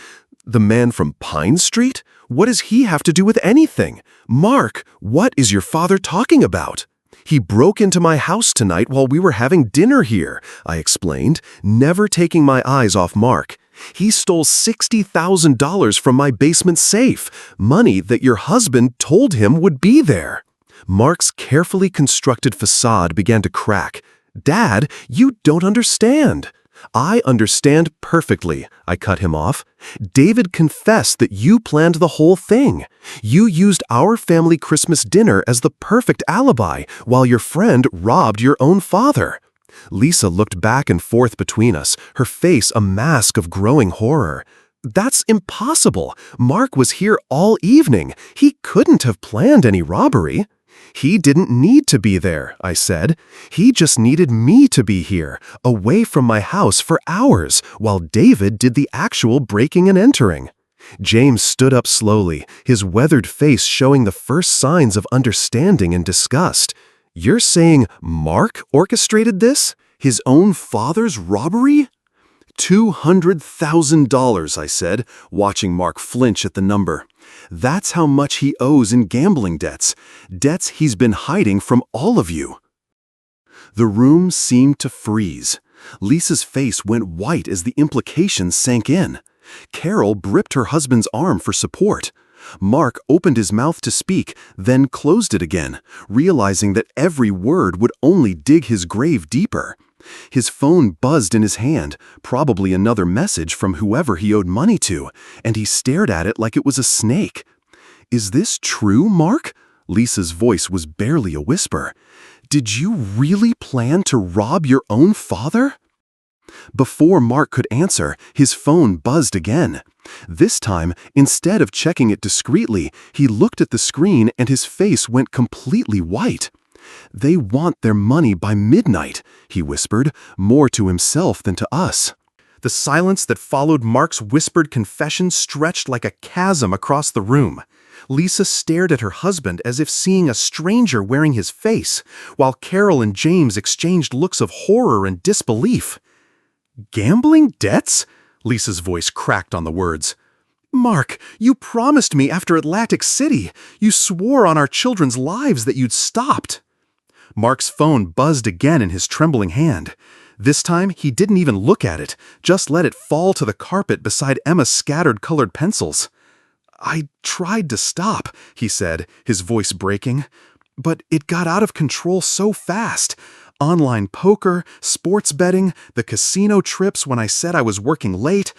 The man from Pine Street? What does he have to do with anything? Mark, what is your father talking about? He broke into my house tonight while we were having dinner here, I explained, never taking my eyes off Mark. He stole $60,000 from my basement safe, money that your husband told him would be there. Mark's carefully constructed facade began to crack. Dad, you don't understand. I understand perfectly, I cut him off. David confessed that you planned the whole thing. You used our family Christmas dinner as the perfect alibi while your friend robbed your own father. Lisa looked back and forth between us, her face a mask of growing horror. That's impossible. Mark was here all evening. He couldn't have planned any robbery. He didn't need to be there, I said. He just needed me to be here, away from my house for hours, while David did the actual breaking and entering. James stood up slowly, his weathered face showing the first signs of understanding and disgust. You're saying Mark orchestrated this? His own father's robbery? $200,000, I said, watching Mark flinch at the number. That's how much he owes in gambling debts, debts he's been hiding from all of you. The room seemed to freeze. Lisa's face went white as the implications sank in. Carol gripped her husband's arm for support. Mark opened his mouth to speak, then closed it again, realizing that every word would only dig his grave deeper. His phone buzzed in his hand, probably another message from whoever he owed money to, and he stared at it like it was a snake. "Is this true, Mark?" Lisa's voice was barely a whisper. "Did you really plan to rob your own father?" Before Mark could answer, his phone buzzed again. This time, instead of checking it discreetly, he looked at the screen and his face went completely white. "They want their money by midnight," he whispered, more to himself than to us. The silence that followed Mark's whispered confession stretched like a chasm across the room. Lisa stared at her husband as if seeing a stranger wearing his face, while Carol and James exchanged looks of horror and disbelief. "Gambling debts?" Lisa's voice cracked on the words. "Mark, you promised me after Atlantic City. You swore on our children's lives that you'd stopped." Mark's phone buzzed again in his trembling hand. This time, he didn't even look at it, just let it fall to the carpet beside Emma's scattered colored pencils. "I tried to stop," he said, his voice breaking, "but it got out of control so fast. Online poker, sports betting, the casino trips when I said I was working late.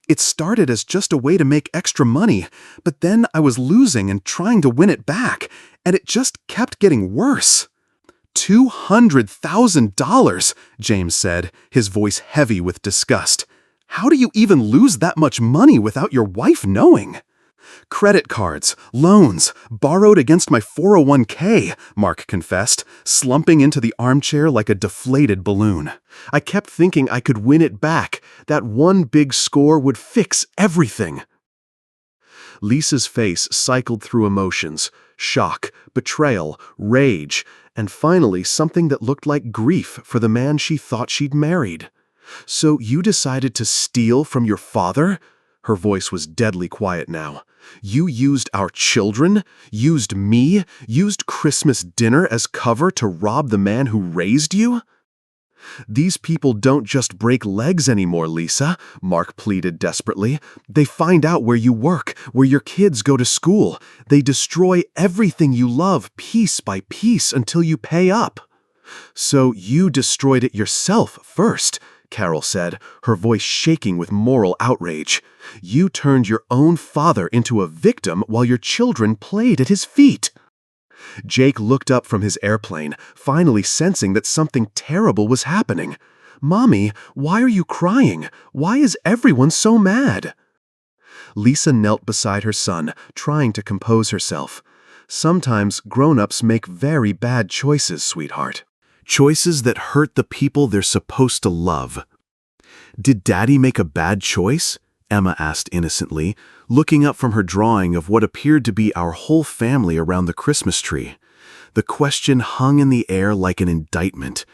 It started as just a way to make extra money, but then I was losing and trying to win it back, and it just kept getting worse." $200,000, James said, his voice heavy with disgust. "How do you even lose that much money without your wife knowing?" "Credit cards, loans, borrowed against my 401k, Mark confessed, slumping into the armchair like a deflated balloon. "I kept thinking I could win it back. That one big score would fix everything." Lisa's face cycled through emotions: shock, betrayal, rage, and finally something that looked like grief for the man she thought she'd married. So you decided to steal from your father? Her voice was deadly quiet now. You used our children? Used me? Used Christmas dinner as cover to rob the man who raised you? These people don't just break legs anymore, Lisa, Mark pleaded desperately. They find out where you work, where your kids go to school. They destroy everything you love piece by piece until you pay up. So you destroyed it yourself first, Carol said, her voice shaking with moral outrage. You turned your own father into a victim while your children played at his feet. Jake looked up from his airplane, finally sensing that something terrible was happening. Mommy, why are you crying? Why is everyone so mad? Lisa knelt beside her son, trying to compose herself. Sometimes grown-ups make very bad choices, sweetheart. Choices that hurt the people they're supposed to love. Did Daddy make a bad choice? Emma asked innocently, looking up from her drawing of what appeared to be our whole family around the Christmas tree. The question hung in the air like an indictment.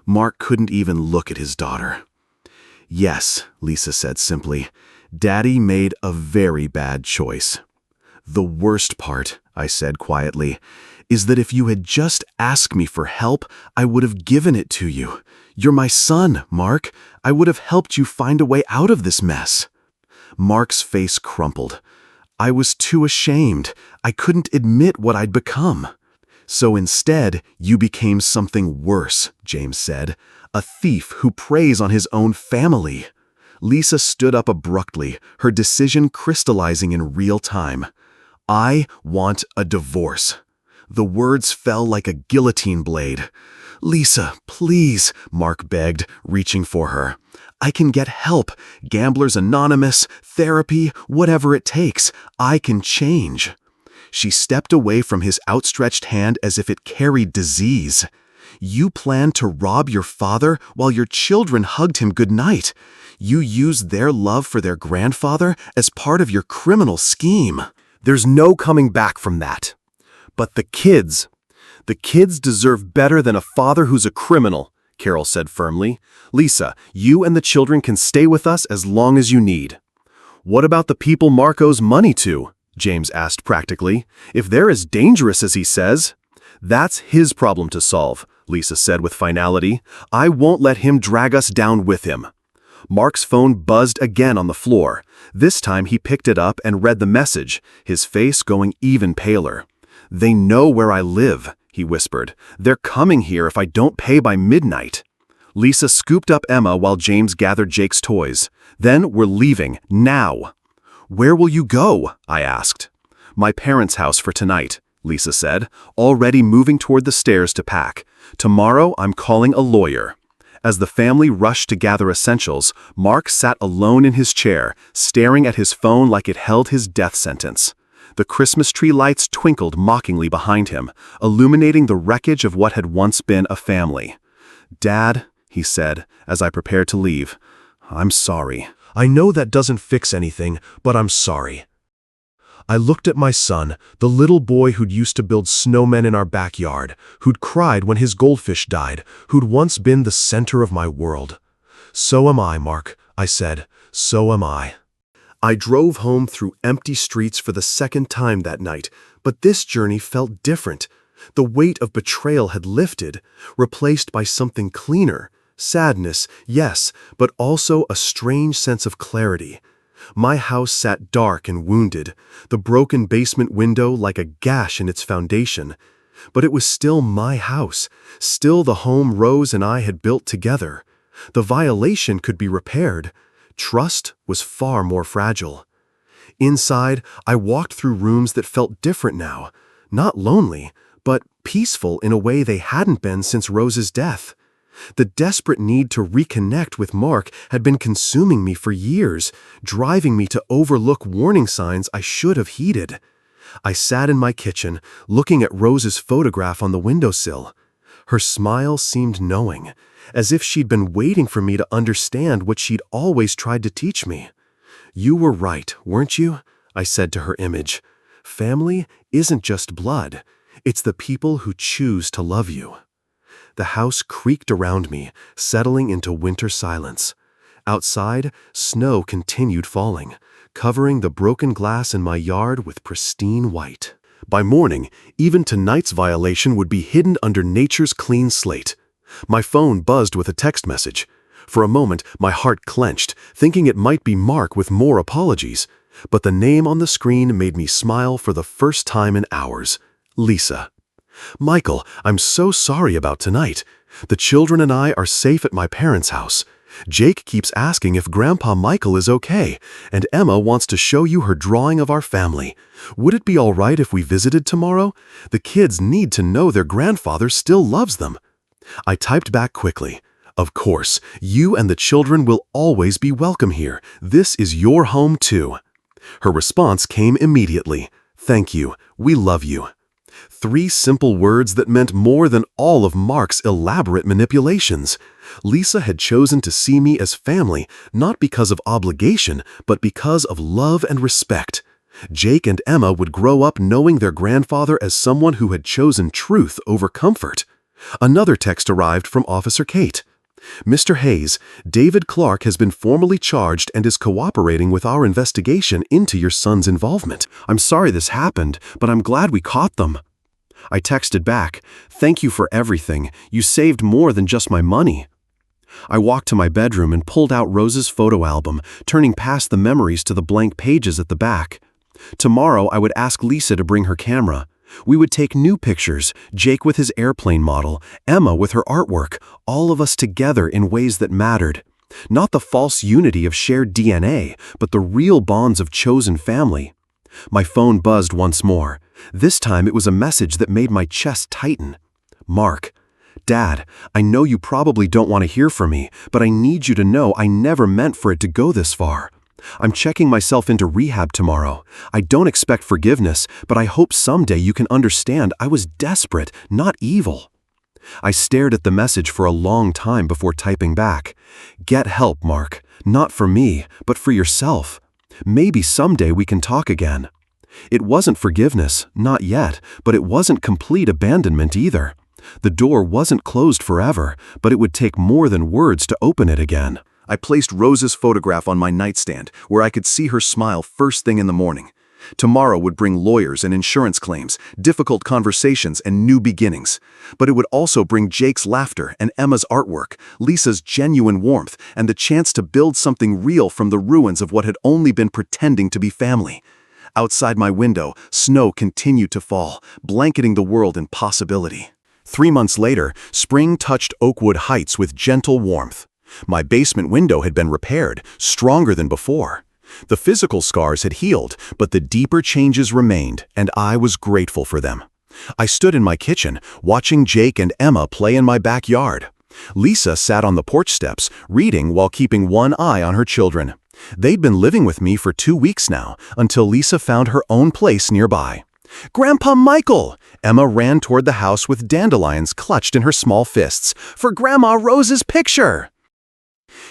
Mark couldn't even look at his daughter. Yes, Lisa said simply, Daddy made a very bad choice. The worst part, I said quietly, is that if you had just asked me for help, I would have given it to you. You're my son, Mark. I would have helped you find a way out of this mess. Mark's face crumpled. I was too ashamed. I couldn't admit what I'd become. So instead, you became something worse, James said. A thief who preys on his own family. Lisa stood up abruptly, her decision crystallizing in real time. I want a divorce. The words fell like a guillotine blade. Lisa, please, Mark begged, reaching for her. I can get help. Gamblers Anonymous, therapy, whatever it takes. I can change. She stepped away from his outstretched hand as if it carried disease. You planned to rob your father while your children hugged him goodnight. You used their love for their grandfather as part of your criminal scheme. There's no coming back from that. But the kids deserve better than a father who's a criminal, Carol said firmly. Lisa, you and the children can stay with us as long as you need. What about the people Mark owes money to? James asked practically. If they're as dangerous as he says, that's his problem to solve, Lisa said with finality. I won't let him drag us down with him. Mark's phone buzzed again on the floor. This time he picked it up and read the message, his face going even paler. They know where I live, he whispered. They're coming here if I don't pay by midnight. Lisa scooped up Emma while James gathered Jake's toys. Then we're leaving, now. Where will you go? I asked. My parents' house for tonight, Lisa said, already moving toward the stairs to pack. Tomorrow I'm calling a lawyer. As the family rushed to gather essentials, Mark sat alone in his chair, staring at his phone like it held his death sentence. The Christmas tree lights twinkled mockingly behind him, illuminating the wreckage of what had once been a family. Dad, he said, as I prepared to leave, I'm sorry. I know that doesn't fix anything, but I'm sorry. I looked at my son, the little boy who'd used to build snowmen in our backyard, who'd cried when his goldfish died, who'd once been the center of my world. So am I, Mark, I said. So am I. I drove home through empty streets for the second time that night, but this journey felt different. The weight of betrayal had lifted, replaced by something cleaner. Sadness, yes, but also a strange sense of clarity. My house sat dark and wounded, the broken basement window like a gash in its foundation. But it was still my house, still the home Rose and I had built together. The violation could be repaired. Trust was far more fragile. Inside, I walked through rooms that felt different now, not lonely, but peaceful in a way they hadn't been since Rose's death. The desperate need to reconnect with Mark had been consuming me for years, driving me to overlook warning signs I should have heeded. I sat in my kitchen, looking at Rose's photograph on the windowsill. Her smile seemed knowing, as if she'd been waiting for me to understand what she'd always tried to teach me. You were right, weren't you? I said to her image. Family isn't just blood. It's the people who choose to love you. The house creaked around me, settling into winter silence. Outside, snow continued falling, covering the broken glass in my yard with pristine white. By morning, even tonight's violation would be hidden under nature's clean slate. My phone buzzed with a text message. For a moment, my heart clenched, thinking it might be Mark with more apologies. But the name on the screen made me smile for the first time in hours. Lisa. Michael, I'm so sorry about tonight. The children and I are safe at my parents' house. Jake keeps asking if Grandpa Michael is okay, and Emma wants to show you her drawing of our family. Would it be all right if we visited tomorrow? The kids need to know their grandfather still loves them. I typed back quickly. Of course, you and the children will always be welcome here. This is your home too. Her response came immediately. Thank you. We love you. 3 simple words that meant more than all of Mark's elaborate manipulations. Lisa had chosen to see me as family, not because of obligation, but because of love and respect. Jake and Emma would grow up knowing their grandfather as someone who had chosen truth over comfort. Another text arrived from Officer Kate. Mr. Hayes, David Clark has been formally charged and is cooperating with our investigation into your son's involvement. I'm sorry this happened, but I'm glad we caught them. I texted back, thank you for everything. You saved more than just my money. I walked to my bedroom and pulled out Rose's photo album, turning past the memories to the blank pages at the back. Tomorrow I would ask Lisa to bring her camera. We would take new pictures, Jake with his airplane model, Emma with her artwork, all of us together in ways that mattered. Not the false unity of shared DNA, but the real bonds of chosen family. My phone buzzed once more. This time it was a message that made my chest tighten. Mark. Dad, I know you probably don't want to hear from me, but I need you to know I never meant for it to go this far. I'm checking myself into rehab tomorrow. I don't expect forgiveness, but I hope someday you can understand I was desperate, not evil. I stared at the message for a long time before typing back. Get help, Mark. Not for me, but for yourself. Maybe someday we can talk again. It wasn't forgiveness, not yet, but it wasn't complete abandonment either. The door wasn't closed forever, but it would take more than words to open it again. I placed Rose's photograph on my nightstand, where I could see her smile first thing in the morning. Tomorrow would bring lawyers and insurance claims, difficult conversations, and new beginnings. But it would also bring Jake's laughter and Emma's artwork, Lisa's genuine warmth, and the chance to build something real from the ruins of what had only been pretending to be family. Outside my window, snow continued to fall, blanketing the world in possibility. 3 months later, spring touched Oakwood Heights with gentle warmth. My basement window had been repaired, stronger than before. The physical scars had healed, but the deeper changes remained, and I was grateful for them. I stood in my kitchen, watching Jake and Emma play in my backyard. Lisa sat on the porch steps, reading while keeping one eye on her children. They'd been living with me for 2 weeks now, until Lisa found her own place nearby. Grandpa Michael! Emma ran toward the house with dandelions clutched in her small fists. For Grandma Rose's picture!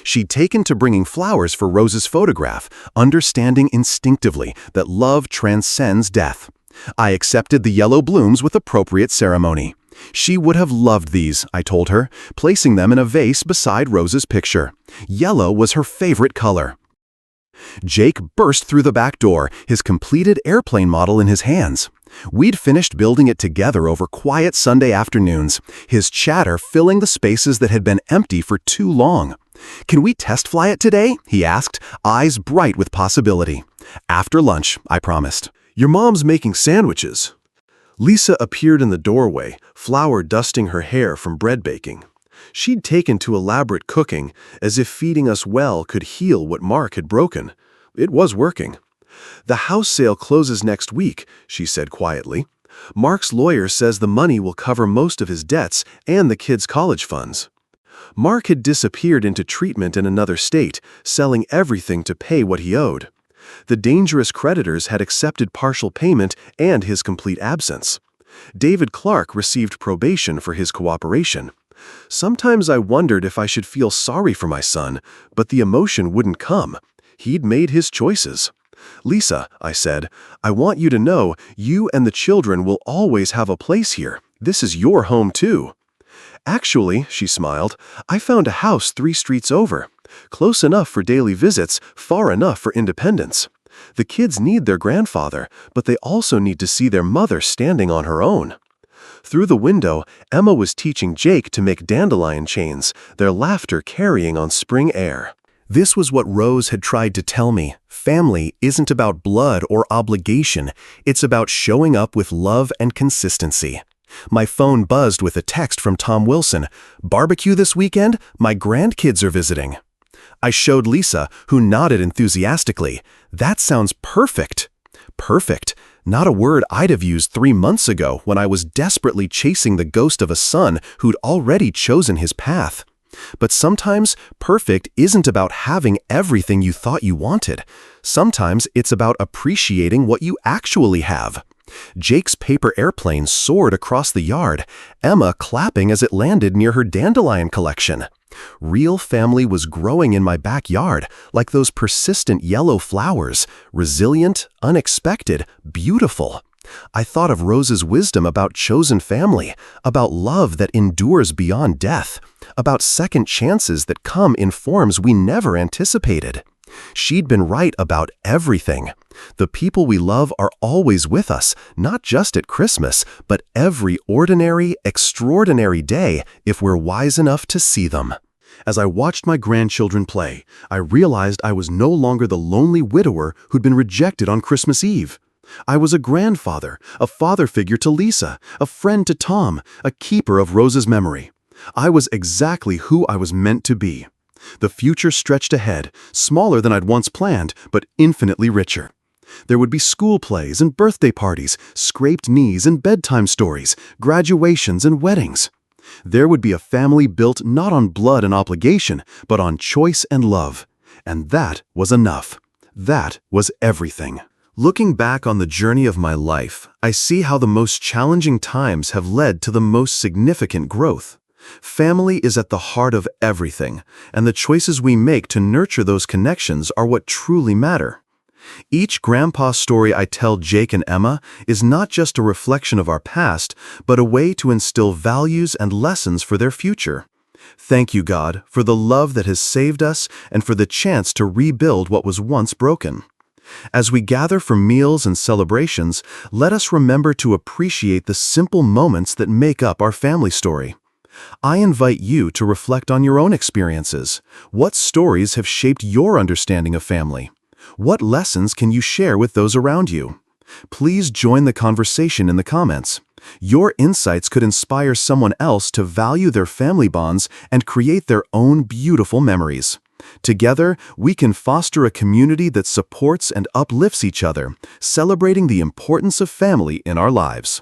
She'd taken to bringing flowers for Rose's photograph, understanding instinctively that love transcends death. I accepted the yellow blooms with appropriate ceremony. She would have loved these, I told her, placing them in a vase beside Rose's picture. Yellow was her favorite color. Jake burst through the back door, his completed airplane model in his hands. We'd finished building it together over quiet Sunday afternoons, his chatter filling the spaces that had been empty for too long. Can we test fly it today? He asked, eyes bright with possibility. After lunch, I promised. Your mom's making sandwiches. Lisa appeared in the doorway, flour dusting her hair from bread baking. She'd taken to elaborate cooking, as if feeding us well could heal what Mark had broken. It was working. The house sale closes next week, she said quietly. Mark's lawyer says the money will cover most of his debts and the kids' college funds. Mark had disappeared into treatment in another state, selling everything to pay what he owed. The dangerous creditors had accepted partial payment and his complete absence. David Clark received probation for his cooperation. Sometimes I wondered if I should feel sorry for my son, but the emotion wouldn't come. He'd made his choices. Lisa, I said, I want you to know you and the children will always have a place here. This is your home too. Actually, she smiled, I found a house 3 streets over. Close enough for daily visits, far enough for independence. The kids need their grandfather, but they also need to see their mother standing on her own. Through the window, Emma was teaching Jake to make dandelion chains, their laughter carrying on spring air. This was what Rose had tried to tell me. Family isn't about blood or obligation. It's about showing up with love and consistency. My phone buzzed with a text from Tom Wilson. Barbecue this weekend? My grandkids are visiting. I showed Lisa, who nodded enthusiastically. That sounds perfect. Perfect. Not a word I'd have used 3 months ago when I was desperately chasing the ghost of a son who'd already chosen his path. But sometimes perfect isn't about having everything you thought you wanted. Sometimes it's about appreciating what you actually have. Jake's paper airplane soared across the yard, Emma clapping as it landed near her dandelion collection. Real family was growing in my backyard, like those persistent yellow flowers, resilient, unexpected, beautiful. I thought of Rose's wisdom about chosen family, about love that endures beyond death, about second chances that come in forms we never anticipated. She'd been right about everything. The people we love are always with us, not just at Christmas, but every ordinary, extraordinary day if we're wise enough to see them. As I watched my grandchildren play, I realized I was no longer the lonely widower who'd been rejected on Christmas Eve. I was a grandfather, a father figure to Lisa, a friend to Tom, a keeper of Rose's memory. I was exactly who I was meant to be. The future stretched ahead, smaller than I'd once planned, but infinitely richer. There would be school plays and birthday parties, scraped knees and bedtime stories, graduations and weddings. There would be a family built not on blood and obligation, but on choice and love. And that was enough. That was everything. Looking back on the journey of my life, I see how the most challenging times have led to the most significant growth. Family is at the heart of everything, and the choices we make to nurture those connections are what truly matter. Each grandpa story I tell Jake and Emma is not just a reflection of our past, but a way to instill values and lessons for their future. Thank you, God, for the love that has saved us and for the chance to rebuild what was once broken. As we gather for meals and celebrations, let us remember to appreciate the simple moments that make up our family story. I invite you to reflect on your own experiences. What stories have shaped your understanding of family? What lessons can you share with those around you? Please join the conversation in the comments. Your insights could inspire someone else to value their family bonds and create their own beautiful memories. Together, we can foster a community that supports and uplifts each other, celebrating the importance of family in our lives.